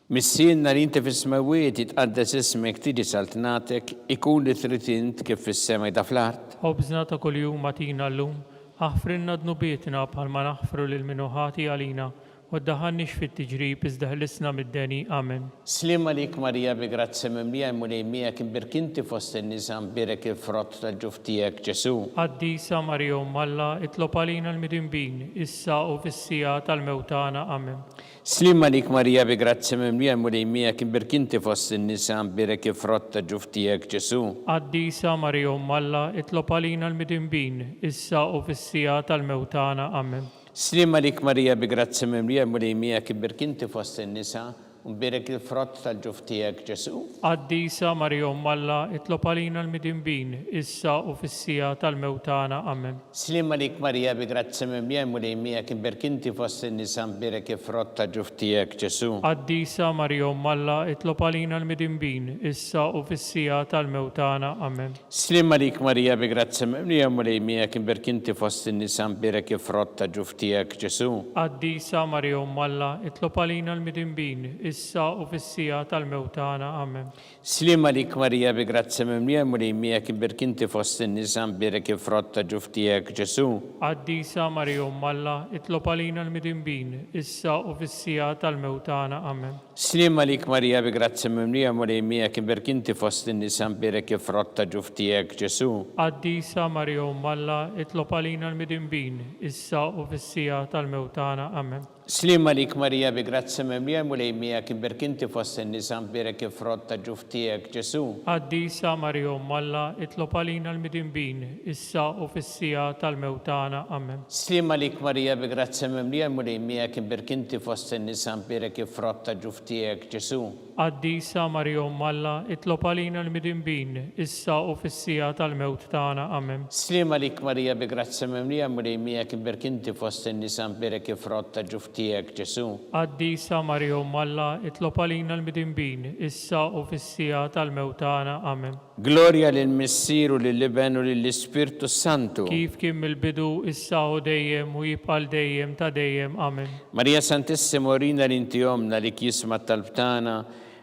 Missienna li inti fis-smawiet jitqaddes ismek tiġi saltnatek ikun li trid int kif fis-sema ta' fl-art. Ħobżna ta' kuljum matina llum, aħfrinna dnubietna bħalma naħfru lil minuħati għalina. U ddaħannix fit-tiġrib iżda ħlisna mid-deni. Amen. Slim għalik Marija bi grazzi mimlija mulejmija kien birkinti fost in-nisa mbirek il-frott tal-ġuf tiegħek Ġesu. Qaddisa Marija Umm Alla, itlob għalina l-midinbin, issa u fis-sija tal-mewtana. Amen. Slim għalik Marija bi grazzi mimlija mulejmija kien birkinti fost in-nisa mbirek il-frott tal-ġuf tiegħek Ġesu. Qaddisa Marija Umm Alla, itlob għalina l-midinbin, issa u fis-sija tal-mewtana. Amen. Slim għalik Marija bi grazzi mimlija mulejmija kien birkinti fost in-nisa mbirek il-frott tal-ġuf tiegħek Ġesu. Qaddisa Marija Umm Alla, itlob għalina l-midinbin, issa u fis-sija tal-mewtana. Amen. Slim għalik Marija bi grazzi mimlija mulejmija kien birkinti fost in-nisa mbirek il-frott tal-ġuf tiegħek Ġesu. Qaddisa Marija Umm Alla, itlob għalina l-midinbin, issa u fis-sija tal-mewtana. Amen. Slim għalik Marija bi grazzi mimlija mulejmija kien birkinti fost in-nisa mbirek il-frott tal-ġuf tiegħek Ġesu. Qaddisa Marija Umm Alla, itlob għalina l-midinbin, issa u fis-sija tal-mewtana. Amen. Slim għalik Marija bi grazzi mimlija mulejmija kien birkinti fost in-nisa mbirek il-frott tal-ġuf tiegħek Ġesu. Qaddisa Marija Umm Alla, itlob għalina l-midinbin, issa u fis-sija tal-mewtana. Amen. Slim għalik Marija bi grazzi mimlija mulejmija kien birkinti fost in-nisa mbirek il-frott tal-ġuf tiegħek Ġesu. Qaddisa Marija Umm Alla, itlob għalina l-midinbin, issa u fis-sija tal-mewtana. Amen. Slim għalik Marija bi grazzi mimlija mulejmija kien birkinti fost in-nisa mbirek il-frott tal-ġuf tiegħek Ġesu. Qaddisa Marija Umm Alla, itlob għalina l-midinbin, issa u fis-sija tal-mewtana. Amen. Slim għalik Marija bi grazzi mimlija mulejmija kien birkinti fost in-nisa mbirek il-frott tal-ġuf tiegħek Ġesu. Qaddisa Marija Umm Alla, itlob għalina l-midinbin, issa u fis-sija tal-mewt tagħna. Amen. Slim għalik Marija bi grazzi mimlija mulejmija kien birkinti fost in-nisa mbirek il-frott tal-ġuf tiegħek Ġesu. Qaddisa Marija Umm Alla, Alla, itlob għalina l-midinbin, issa u fis-sija tal-mewtana. Amen. Gloria lill-Missier u lill-Iben u lill-Ispirtu Santu. Kif kien mill-bidu, issa u dejjem u jibqa' dejjem ta' dejjem. Amen. Maria Santissima Orina l-inti omna li kisma tal-btana,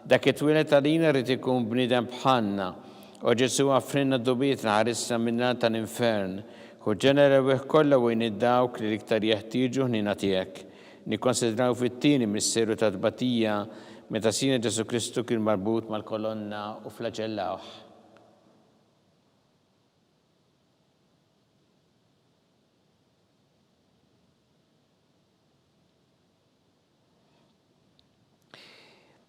dak it-twilet għalina rrid ikun bniedem bħalna. U Ġesu għafrinna d-dubietna ħarisna minna tal-infern. U ġenera wieħ kollha u id-dawk li l-iktar jeħtieġu ħnina tiegħek. Nikkonsidraw fit-tieni misseru ta' tbatija meta Sina Ġesu Kristu kien marbut mal-kolonna u flaġellawh.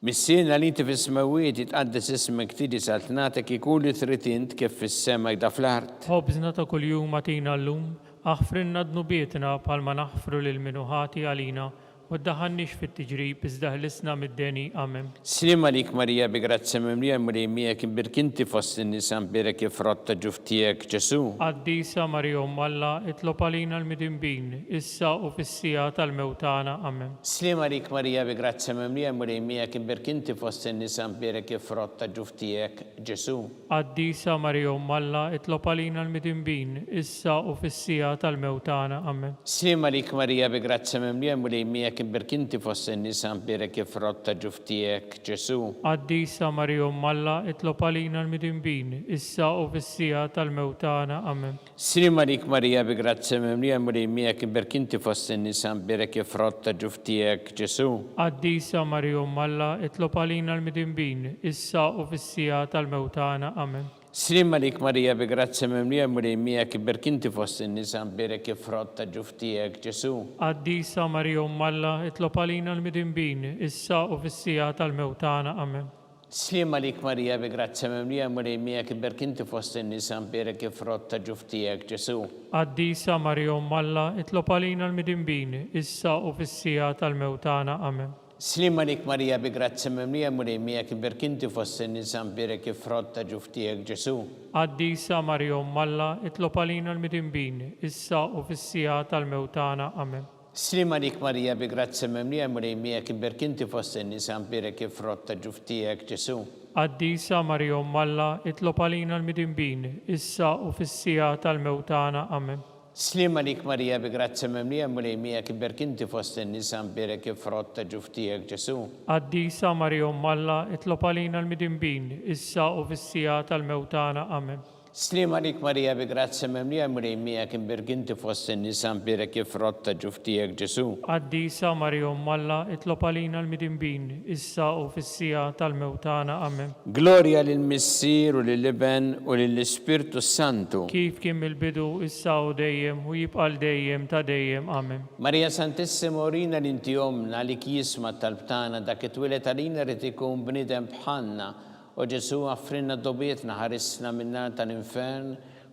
Missiena li inti fis-smawiet jitqaddes ismek tiedi saltnatek ikun li trid int kif fis-sema jda fl-art. Ħobżna ta' kuljum atina llum, aħfrinna dnubietna bħalma naħfru lil minuħati għalina, u ddaħannix fit-tiġrib iżda ħlisna mid-deni. Amen. Slima lik Marija bi grazia mimlija mrejmijek imbirkinti fost in-nisa mbirek ifrotta ġuftijek Ġesu. Qaddisa Marija Umm Alla, itlob għalina l-midinbin, issa u fis-sija tal-mewtana. Amen. Slima lik Marija bi grazia mimlija mrejmijek imbirkinti fost in-nisa mbirek ifrotta ġuftijek Ġesu. Qaddisa Marija Umm Alla, itlob għalina l-midinbin, issa u fis-sija tal-mewtana. Amen. Slima lik Marija bi grazia mimlija mrejmijek imbirkinti fost in-nisa mbirek ifrotta ġuftijek Ġesu. Qaddisa Marija Umm Alla, itlob għalina l-midinbin, issa u fis-sija tal-mewtana. Amen. Slima lik Marija bi grazia mimlija mrejmijek imbirkinti fost in-nisa mbirek ifrotta ġuftijek Ġesu. Qaddisa Marija Umm Alla, itlob għalina l-midinbin, issa u fis-sija tal-mewtana. Amen. Slima lik Marija bi grazia mimlija mrejmijek imbirkinti fost in-nisa mbirek ifrotta ġuftijek Ġesu. Qaddisa Marija Umm Alla, itlob għalina l-midinbin, issa u fis-sija tal-mewtana. Amen. Slima lik Marija bi grazia mimlija mrejmijek imbirkinti fost in-nisa mbirek ifrotta ġuftijek Ġesu. Qaddisa Marija Umm Alla, itlob għalina l-midinbin, issa u fis-sija tal-mewtana. Amen. Slima lik Marija bi grazia mimlija mrejmijek imbirkinti fost in-nisa mbirek ifrotta ġuftijek Ġesu. Qaddisa Marija Umm Alla, itlob għalina l-midinbin, issa u fis-sija tal-mewtana. Amen. Slima lik Marija bi grazia mimlija mrejmijek imbirkinti fost in-nisa mbirek ifrotta ġuftijek Ġesu. Qaddisa Marija Umm Alla, itlob għalina l-midinbin, issa u fis-sija tal-mewtana. Amen. Slima lik Marija bi grazia mimlija mrejmijek imbirkinti fost in-nisa mbirek ifrotta ġuftijek Ġesu. Qaddisa Marija Umm Alla, itlob għalina l-midinbin, issa u fis-sija tal-mewtana. Amen. Slima lik Marija bi grazia mimlija mrejmijek imbirkinti fost in-nisa mbirek ifrotta ġuftijek Ġesu. Qaddisa Marija Umm Alla, itlob għalina l-midinbin, issa u fis-sija tal-mewtana. Amen. Gloria lill-Missier u lill-Iben u lill-Ispirtu Santu. Kif kien mill-bidu, issa u dejjem u jibqa' dejjem ta' dejjem. Amen. Marija Santissima Orina l-inti omna li kisma tal-btana dak it-twilet għalina rrid ikun bniedem bħalna. U Ġesu għafrinna d-dubietna ħarisna minna tal-infern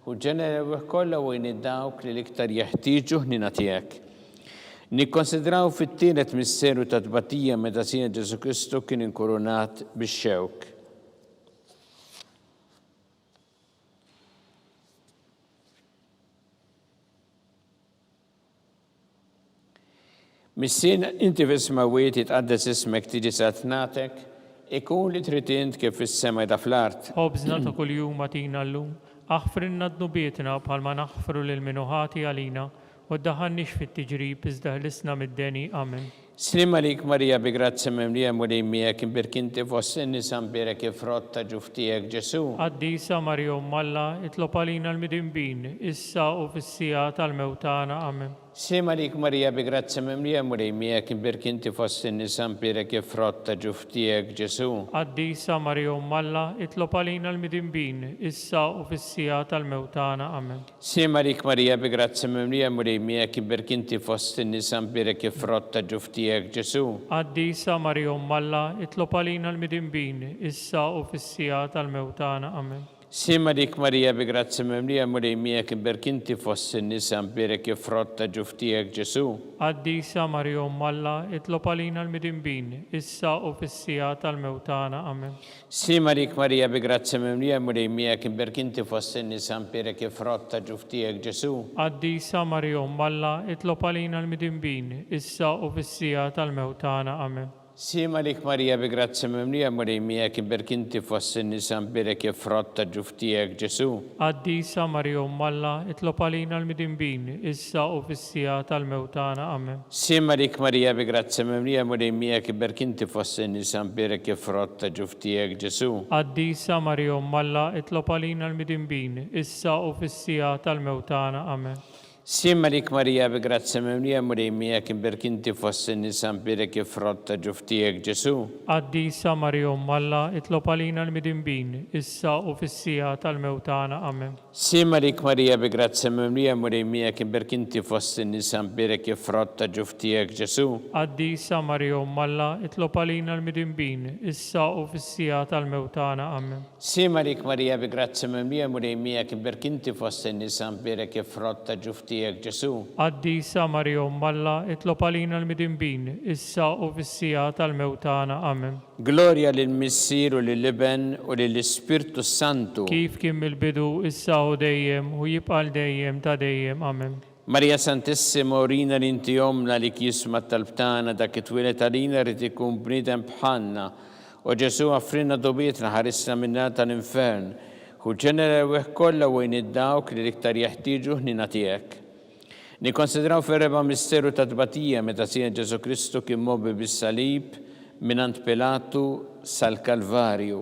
u ġenera kollha u id-dawk li l-iktar jeħtieġu ħnina tiegħek. Nikkonsidraw fit-tielet misseru ta' tbatija meta Sina Ġesu Kristu kien inkurunat bix-xewk. Missiena inti fis-smawiet jitqaddes ismek tiġi satnatek ikun li trid int kif fis-sema jda fl-art. Ħobżna ta' kuljum atina llum, aħfrinna dnubietna bħalma naħfru lil minuħati għalina, u ddaħannix fit-tiġrib iżda ħlisna mid-deni. Amen. Slima lik Marija bi grazia mimlija mrejmijek imbirkinti fost in-nisa mbirek ifrotta ġuftijek Ġesu. Qaddisa Marija Umm Alla, itlob għalina l-midinbin, issa u fis-sija tal-mewtana. Amen. Slima lik Marija bi grazia mimlija mrejmijek imbirkinti fost in-nisa mbirek ifrotta ġuftijek Ġesu. Qaddisa Marija Umm Alla, itlob għalina l-midinbin, issa u fis-sija tal-mewtana. Amen. Slima lik Marija bi grazia mimlija mrejmijek imbirkinti fost in-nisa mbirek ifrotta ġuftijek Ġesu. Qaddisa Marija Umm Alla, itlob għalina l-midinbin, issa u fis-sija tal-mewtana. Amen. Slima lik Marija bi grazia mimlija mrejmijek imbirkinti fost in-nisa mbirek ifrotta ġuftijek Ġesu. Qaddisa Marija Umm Alla, itlob għalina l-midinbin, issa u fis-sija tal-mewtana. Amen. Slima lik Marija bi grazia mimlija mrejmijek imbirkinti fost in-nisa mbirek ifrotta ġuftijek Ġesu. Qaddisa Marija Umm Alla, itlob għalina l-midinbin, issa u fis-sija tal-mewtana. Amen. Sima lik Marija bi grazzi mimlija Marimija kiberk inti fost in-nisa mbirek jifrotta ġuftijek Ġesu. Addisa Marija Alla, itlob għalina l-midinbin, issa u fis-sija tal-mewtana. Amen. Sima lik Marija bi grazzi mimlija Marimija kiberk inti fost in-nisa mbirek jifrotta ġuftijek Ġesu. Addisa Marija Alla, itlob għalina l-midinbin, issa u fis-sija tal-mewtana. Amen. Sima lik Marija bi grazzi mimlija Marimija kiberk inti fost in-nisa mbirek jifrotta ġuftijek Ġesu. Addisa Marija Alla, itlob għalina l-midinbin, issa u fis-sija tal-mewtana. Amen. Sima lik Marija bi grazzi mimlija Marimija kiberk inti fost in-nisa mbirek jifrotta ġuftijek Ġesu. Addisa Marija Alla, itlob għalina l-midinbin, issa u fis-sija tal-mewtana. Amen. Sima lik Marija bi grazzi mimlija Marimija kiberk inti fost in-nisa mbirek jifrotta ġuftijek Ġesu. Addisa Marija Alla, itlob għalina l-midinbin, issa u fis-sija tal-mewtana. Amen. Gloria lill-Missier u lill-Iben u lill-Ispirtu Santu. Kif kien mill-bidu, issa u dejjem, u jibqal dejjem ta' dejjem. Amen. Marija Santissima urina l-inti jomna li kisma tal-btana dak it-twilet għalina rrid ikun bniedem bħalna u Ġesu għafrina dobietna ħarisna minna tal-infern u ġenera weħ kollha wejn id-dawk li iktar jeħtieġu ħnina tiegħek. Nikkonsidraw fir-reba misteru ta' tbatija meta sija Ġesu Kristu kien mobbi bis-salib minant Pilatu sal-Kalvarju.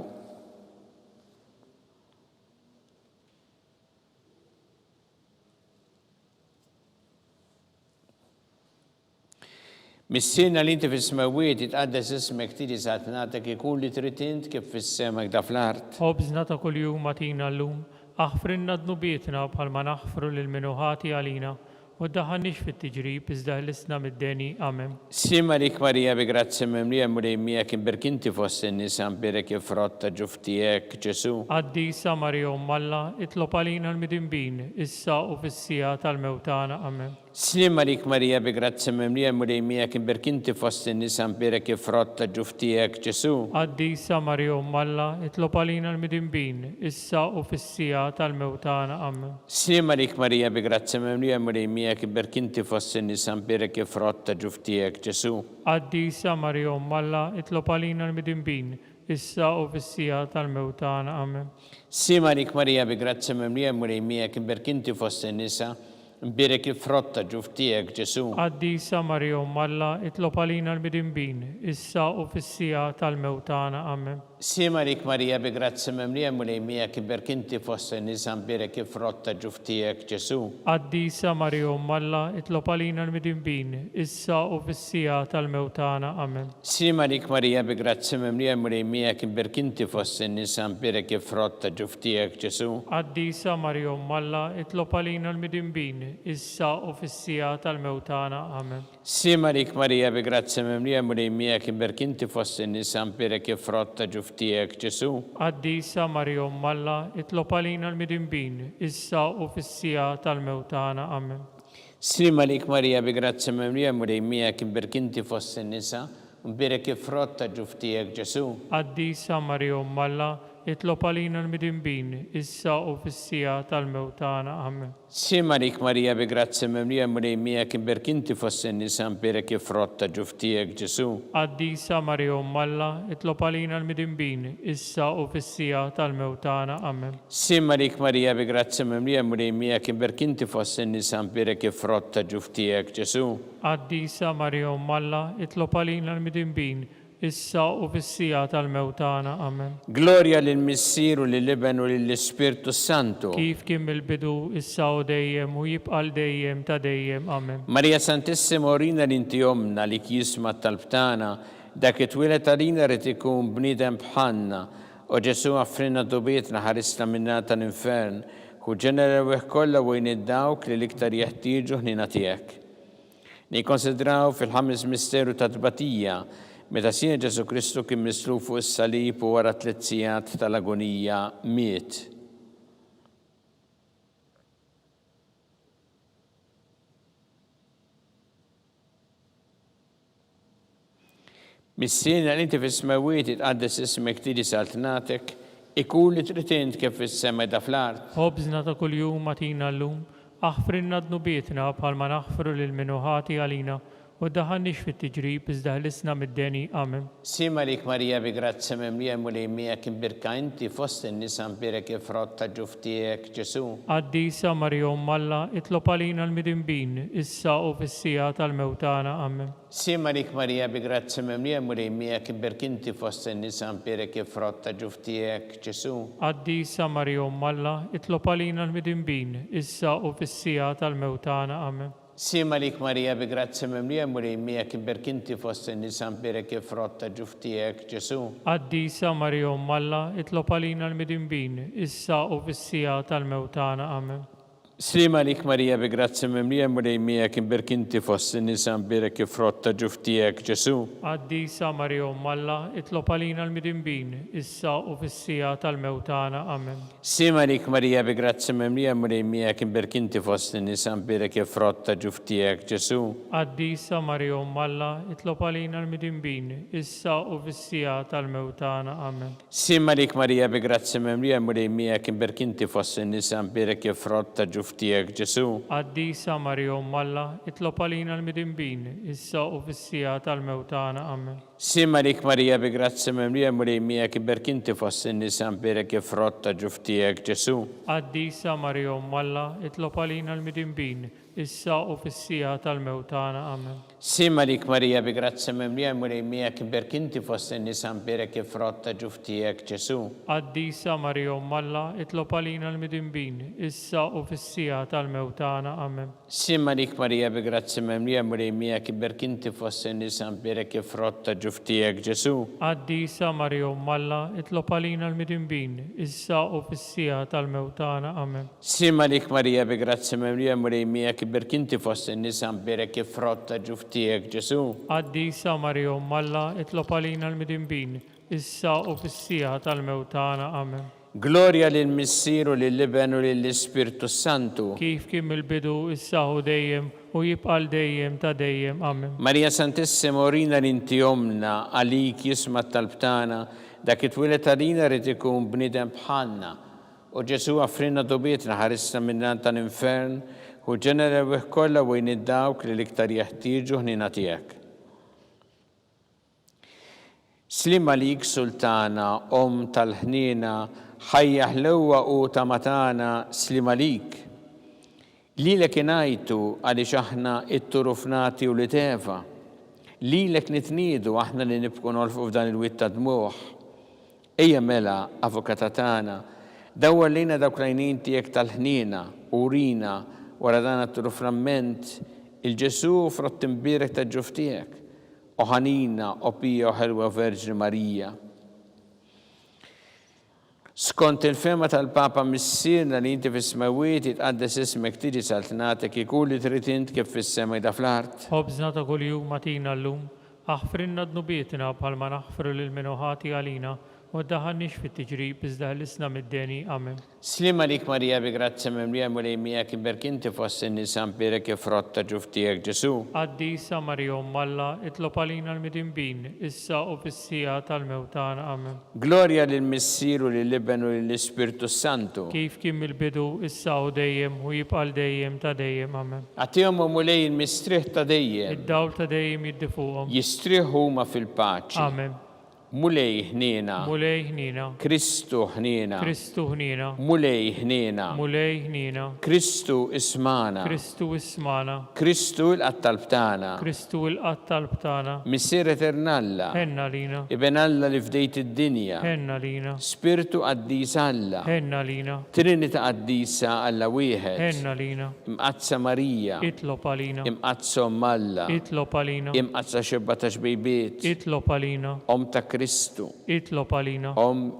Missina li inti fis-smawiet jitqaddes ismek tiġi saħt nagħtek ikun li trid int kif fis-semek da fl-art. Ħobżna ta' kuljum atina llum, aħfrinna dnubietna bħalma naħfru lil minuħati għalina. U daħannix fit-tiġrib iżda ħlisna mid-deni. Amen. Sima lik Marija bi grazzi mimlija Marimija kiberk inti fost in-nisa mbirek jifrotta ġuftijek Ġesu. Addisa Marija Alla, itlob għalina l-midinbin, issa u fis-sija tal-mewtana. Amen. Sima lik Marija bi grazzi mimlija Marimija kiberk inti fost in-nisa mbirek jifrotta ġuftijek Ġesu. Addisa Marija Alla, itlob għalina l-midinbin, issa u fis-sija tal-mewtana. Amen. Sima lik Marija bi grazzi mimlija Marimija kiberk inti fost in-nisa mbirek jifrotta ġuftijek Ġesu. Addisa Marija Alla, itlob għalina l-midinbin, issa u fis-sija tal-mewtana. Amen. Sima lik Marija bi grazzi mimlija Marimija kiberk inti fost in-nisa mbirek jifrotta ġuftijek Ġesu. Addisa Marija Alla, itlob għalina l-midinbin, issa u fis-sija tal-mewtana. Amen. Sima lik Marija bi grazzi mimlija Marimija kiberk inti fost in-nisa mbirek jifrotta ġuftijek Ġesu. Addisa Marija Alla, itlob għalina l-midinbin, issa u fis-sija tal-mewtana. Amen. Sima lik Marija bi grazzi mimlija Marimija kiberk inti fost in-nisa mbirek jifrotta ġuftijek Ġesu. Addisa Marija Alla, itlob għalina l-midinbin, issa u fis-sija tal-mewtana. Amen. Sima lik Marija bi grazzi mimlija Marimija kiberk inti fost in-nisa mbirek jifrotta ġuftijek Ġesu. Addisa Marija Alla, itlob għalina l-midinbin, issa u fis-sija tal-mewtana. Amen. Sima lik Marija bi grazzi mimlija Marimija kiberk inti fost in-nisa mbirek jifrotta ġuftijek Ġesu. Addisa Marija Alla, itlob għalina l-midinbin, issa u fis-sija tal-mewtana. Amen. Sima lik Marija bi grazzi mimlija Marimija kiberk inti fost in-nisa mbirek jifrotta ġuftijek Ġesu. Addisa Marija Alla, itlob għalina l-midinbin, issa u fis-sija tal-mewtana. Amen. Sima lik Marija bi grazzi mimlija Marimija kiberk inti fost in-nisa mbirek jifrotta ġuftijek Ġesu. Addisa Marija Alla, itlob għalina l-midinbin, issa u fis-sija tal-mewtana. Amen. Gloria lill-Missier u lill-Iben u lill-Ispirtu Santu. Kif kien mill-bidu, issa u dejjem, u jibqal dejjem ta' dejjem. Amen. Marija Santissima urina l-inti jomna li kisma tal-btana dak it-twilet għalina rrid ikun bniedem bħalna u Ġesu għafrina dobietna ħarisna minna tal-infern u ġenera weħ kollha wejn id-dawk li iktar jeħtieġu ħnina tiegħek. Nikkonsidraw fil-ħames misteru ta' tbatija meta sija Ġesu Kristu kien mislub fuq is-salib u wara 3 sigħat tal-agonija miet. Mis-sena li inti fis-smawiet itqaddes ismek tiġi salt nagħtek ikun li trid int kif fis-sema da fl-art. Ħobżna ta' kuljum atina llum, aħfrinna dnubietna bħalma naħfru lil minuħati għalina u daħannix fit-tiġrib iżda ħlisna mid-deni. Amen. Sima lik Marija bi grazzi mimlija mulejmija kim birka inti fost in-nisa mbirek frott ta' ġuftijek Ġesu. Qaddisa Marija Umm Alla, itlob għalina l-midinbin, issa u fis-sija tal-mewtana. Amen. Sima lik Marija bi grazzi mimlija mulejmija kim birk inti fost in-nisa mbirek frott ta' ġuftijek Ġesu. Qaddisa Marija Umm Alla, itlob għalina l-midinbin, issa u fis-sija tal-mewtana. Amen. Sima lik Marija bi grazzi mimlija mulejmija kim birk inti fost in-nisa mbirek frott ta' ġuftijek Ġesu. Qaddisa Marija Umm Alla, itlob għalina l-midinbin, issa u fis-sija tal-mewtana. Amen. Sima lik Marija bi grazzi mimlija mulejmija kim birk inti fost in-nisa mbirek frott ta' ġuftijek Ġesu. Qaddisa Marija Umm Alla, itlob għalina l-midinbin, issa u fis-sija tal-mewtana. Amen. Sima lik Marija bi grazzi mimlija mulejmija kim birk inti fost in-nisa mbirek frott ta' ġuftijek Ġesu. Qaddisa Marija Umm Alla, itlob għalina l-midinbin, issa u fis-sija tal-mewtana. Amen. Sima lik Marija bi grazzi mimlija mulejmija kim birk inti fost in-nisa mbirek frott ta' ġuftijek Ġesu. Qaddisa Marija Umm Alla, itlob għalina l-midinbin, issa u fis-sija tal-mewtana. Amen. Sima lik Marija bi grazzi mimlija mulejmija kim birk inti fost in-nisa mbirek frott ta' ġuftijek Ġesu. Qaddisa Marija Umm Alla, itlob għalina l-midinbin, issa u fis-sija tal-mewtana. Amen. Sima lik Marija bi grazzi mimlija mulejmija kim birk inti fost in-nisa mbirek frott ta' ġuftijek Ġesu. Qaddisa Marija Umm Alla, itlob għalina l-midinbin, issa u fis-sija tal-mewtana. Amen. Sima lik Marija bi grazzi mimlija mulejmija kim birk inti fost in-nisa mbirek frott ta' ġuftijek Ġesu. Qaddisa Marija Umm Alla, itlob għalina l-midinbin, issa u fis-sija tal-mewtana. Amen. Sima lik Marija bi grazzi mimlija mulejmija kim birk inti fost in-nisa mbirek frott ta' ġuftijek Ġesu. Qaddisa Marija Umm Alla, itlob għalina l-midinbin, issa u fis-sija tal-mewtana. Amen. Gloria lill-Missieru lill-Iben u lill-Ispirtu Santu. Kif kien mill-bidu, issa u dejjem u jibqal dejjem ta' dejjem. Amen. Marija Santissima orina l-inti omna għalik jisma talbtana dak it-twilet għalina rrid ikun bniedem bħalna. U Ġesu għafrina dobietna ħarisna minnan tal-infern u ġenera wih kollha wejn id-dawk li l-iktar jeħtieġu ħnina tiegħek. Slim għalik Sultana, tal-ħnina, ħajja ħlewwa u ta' matana, slim għalik. Lilek ingħajtu għaliex aħna it-turufnati u li tefa. Lilek nitniedu aħna li nibqu nolfu f'dan il-witt ta' dmuħ. Ejja mela, avukata tagħna, dawwar lejna dawk l-għajnien tiegħek tal-ħnina u rina wara dan it-turufnament il-Ġesu frott imbierek ta' ġuftijek. Oħanina, opija u ħelwa Verġi Marija. Skont il-fema tal-Papa missirna li inti fis-smawiet jitqaddes ismek tiġi saltnatek ikun li trid int kif fis-sema jda fl-art. Ħobżna ta' kuljum matina llum, aħfrinna dnubietna bħalma naħfru lil minuħati għalina, u daħannix fit-tiġrib iżda ħlisna mid-deni. Amen. Slim għalik Marija bi grazzi mimlija mulejmija kim birk inti fost in-nisa mbirek frott ta' ġuftijek Ġesu. Qaddisa Marija Umm Alla, itlob għalina l-midinbin, issa u fis-sija tal-mewtana. Amen. Gloria lill-Missieru lill-Iben u lill-Ispirtu Santu. Kif kien mill-bidu, issa u dejjem u jibqal dejjem ta' dejjem. Amen. Għatihom mulej il-mistrieħ ta' dejjem. Id-dawl ta' dejjem jiddifuqhom. Jistrieħu huma fil-paċi. Amen. Mulej ħnina. Mulej ħnina. Kristu ħnina. Kristu ħnina. Mulej ħnina. Mulej ħnina. Kristu ismana. Kristu ismana. Kristu il-qattalb tagħna. Kristu il-qattalb tagħna. Missier eternalla. Ħenna lina. Iben Alla li fdejt id-dinja. Ħenna lina. Spiritu qaddis Alla. Ħenna lina. Trinita qaddisa Alla wieħed. Ħenna lina. Imqazza Marija. Itlob għalina. Imqazza Alla. Itlob għalina. Imqazza xebba ta' xbejbiet. Itlob għalina. Ta' Kristu. Itlob għalina.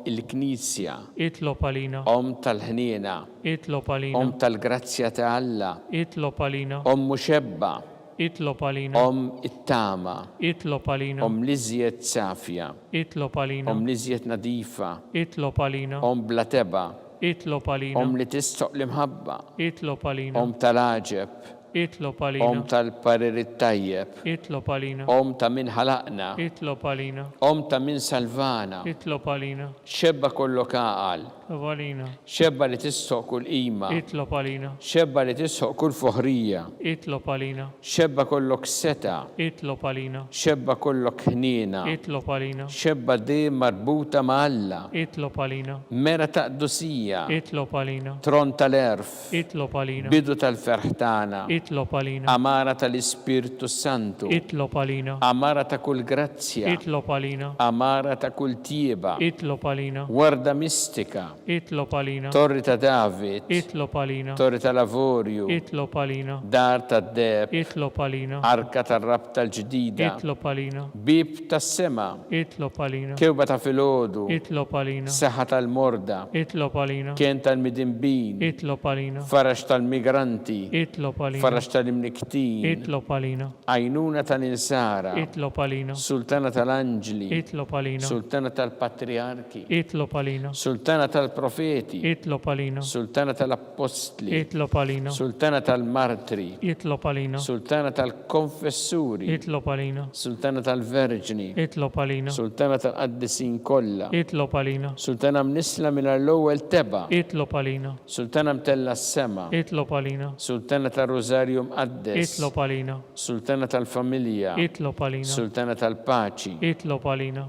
Il-Knisja. Itlob għalina. Tal-ħniena. Itlob għalina. Tal-grazzja ta' Alla. Itlob għalina. Muxebba. Itlob għalina. It-tama. Itlob għalina. Liżjed safja. Itlob għalina. Liżjed nadifa. Itlob għalina. Bla teba. Itlob għalina. Li tistoq l-imħabba. Itlob għalina. Tal-aġeb. Itlob Om għalina. tal-parir it-tajjeb. Itlob għalina. Om ta' min ħalaqna. Itlob għalina. Om ta' min salvana. Itlob għalina. Xebba kollok għaqal. Itlob għalina. Xebba li tissoq kull qima. Itlob għalina. Xebba li tissoq kull foħrija. Itlob għalina. Xebba kollok seta. Itlob għalina. Xebba kollok ħnina. Itlob għalina. Xebba di marbuta ma' Alla. Itlob għalina. Mera ta' qdusija. Itlob għalina. Tron tal-erf. Itlob għalina. Bidu tal-ferħtana. Itlob għalina. Amara tal-Ispirtu Santu. Itlob għalina. Amara ta' kull grazzja. Itlob għalina. Amara ta' kull tieba. Itlob għalina. Warda mistika. Itlob għalina. Torri ta' David. Itlob għalina. Torri ta' Lavorju. Itlob għalina. Dar ta' Deb. Itlob għalina. Arka tar-rab tal-ġdida. Itlob għalina. Bib tas-sema. Itlob għalina. Kewba ta' filgħodu. Itlob għalina. Seħħa tal-morda. Itlob għalina. Kien tal-midimbin. Itlob għalina. Farax tal-migranti. Itlob għalina. Farax tal-imniktin. Itlob għalina. Għajnuna tal-insara. Itlob għalina. Sultana tal-anġli. Itlob għalina. Sultana tal-patriarki. Itlob għalina. Sultana tal-profeti. Itlob għalina. Sultana tal-apostli. Itlob għalina. Sultana tal-martri. Itlob għalina. Sultana tal-konfessuri. Itlob għalina. Sultana tal-verġni. Itlob għalina. Sultana tal-qaddisin kollha. Itlob għalina. Sultana mnisla minn l-ewwel teba. Itlob għalina. Sultana mtella s-sema. Itlob għalina. Sultana tal-Rożarju mqaddes. Itlob għalina. Sultana tal-familja. Itlob għalina. Sultana tal-paċi. Itlob għalina.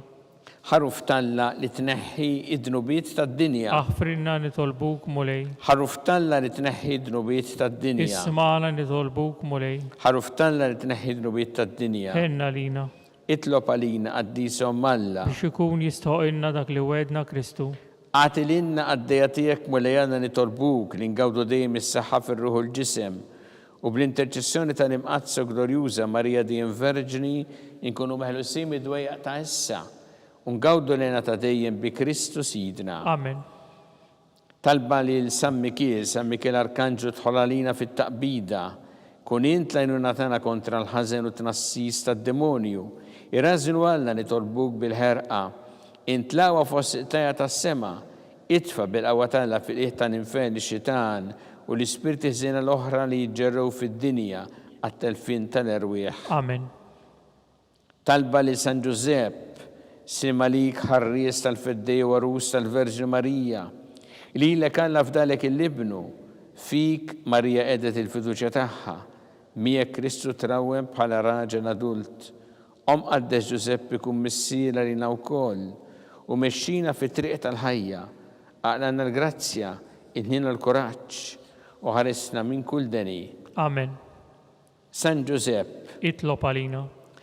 Ħaruf talla li tneħħi id-dnubiet tad-dinja. Aħfrinna nitolbuk mulej. Ħaruf talla li tneħħi id-dnubiet tad-dinja. Ismana nitolbuk mulej. Ħaruf talla li tneħħi id-dnubiet tad-dinja. Henna lina. Itlob għalina għaddisom Alla. Biex ikun jistoqilna dak li wedna Kristu. Għatilinna għaddeja tiegħek mulejana nitolbuk li ngawdu dejjem is-saħħa fir-ruħu l-ġisem u bl-interċessjoni tal-imqazza glorjuża Marija Diem Verġni inkunu meħlusin id-dwejjaq ta' issa u ngawdu lena ta' dejjem bi Kristu Sidna. Amen. Talba li San Mikiel Arkanġu tħolalina fit-taqbida, kun int lajnuna tagħna kontra l-ħażen u tnassis tad-demonju, irrażinu Alla nitolbuk bil-ħerqa, intlawa fost tajja tas-sema, itfa bil-qawwa tagħla fil-qiegħ tal-infern ix-xitan u l-ispirti ħżiena l-oħra li jġerrew fid-dinja għat-telfin tal-erwieħ. Amen. Talba li San Giusepp, simalik ħarries tal-feddej u arus tal-Verġi Marija, li lek Alla fdalek il-libnu, fik Marija edet il-fiduċja tagħha, miegħek Kristu trawwem bħala raġel adult. Qaddes Giuseppe kun missiera lina wkoll u mexxina fit-triq tal-ħajja, għaqlanna l-grazzja, idnina l-kuraġġ u ħaresna minn kull deni. Amen. San Giuseppe, Itlob għalina.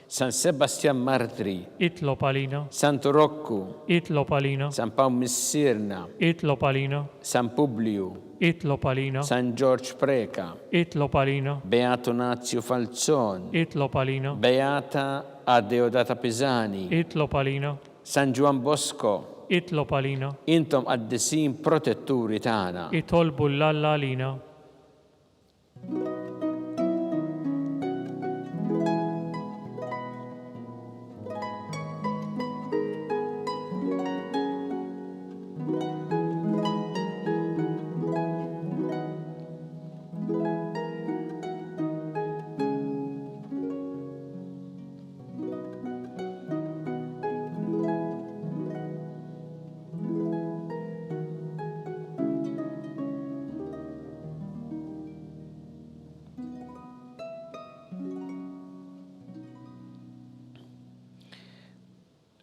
San Sebastian Martri, Itlob għalina. Santo Rocco, Itlob għalina. San Paul Missirna, Itlob għalina. San Publiu, Itlob għalina. San George Preka, Itlob għalina. Beato Nazio Falzon, Itlob għalina. Beata Adeodata Pisani, Itlob għalina. San Juan Bosco, Itlob għalina. intom qaddisin protetturi tagħna. Itolbu l-Alla għalina.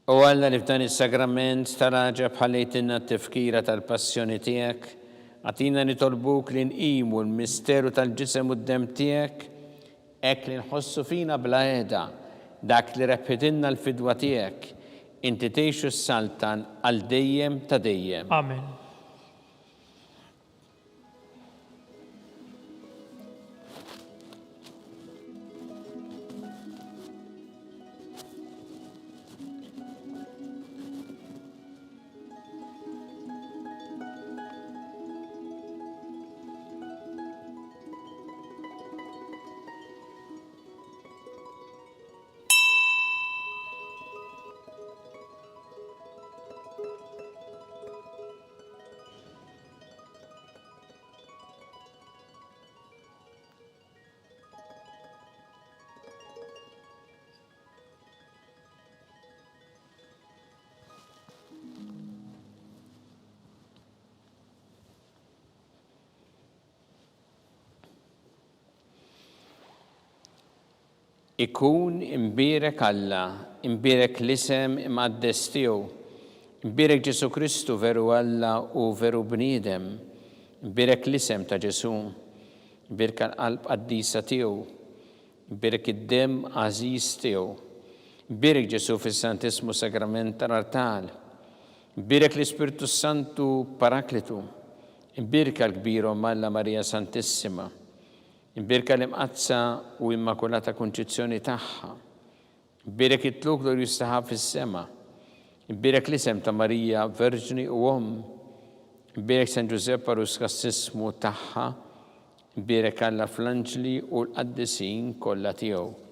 U Alla li f'dan is-sagrament taraġa bħalejtinna t-tifkira tal-passjoni tiegħek, għatina nitolbuk li nqimu l-misteru tal-ġisem u d-dem tiegħek, hekk li nħossu fina bla qiegħda dak li rebħitilna l-fidwa tiegħek, inti tgħixu s-saltan għal dejjem ta' dejjem. Amen. ikun imbierek Alla, imbierek l-isem imqaddes tiegħu, imbierek Ġesu Kristu veru Alla u veru bniedem, imbierek l-isem ta' Ġesu, imbierek l-qalb qaddisa tiegħu, imbierek id-dem għażiż tiegħu, imbierek Ġesu fis-Santismu Sagrament tal-Artal, imbierek l-Ispiritu Santu Paraklitu, imbierek l-kbir Alla Marija Santissima, imbierek l-imqazza u immakulata konċizzjoni tagħha, imbierek it-tluk dor jistaħab fis-sema, imbierek l-isem ta' Marija Verġni u imbierek San Giuseppe Ruskassismu tagħha, imbierek Alla fl-anġli u l-qaddisin kollha tiegħu.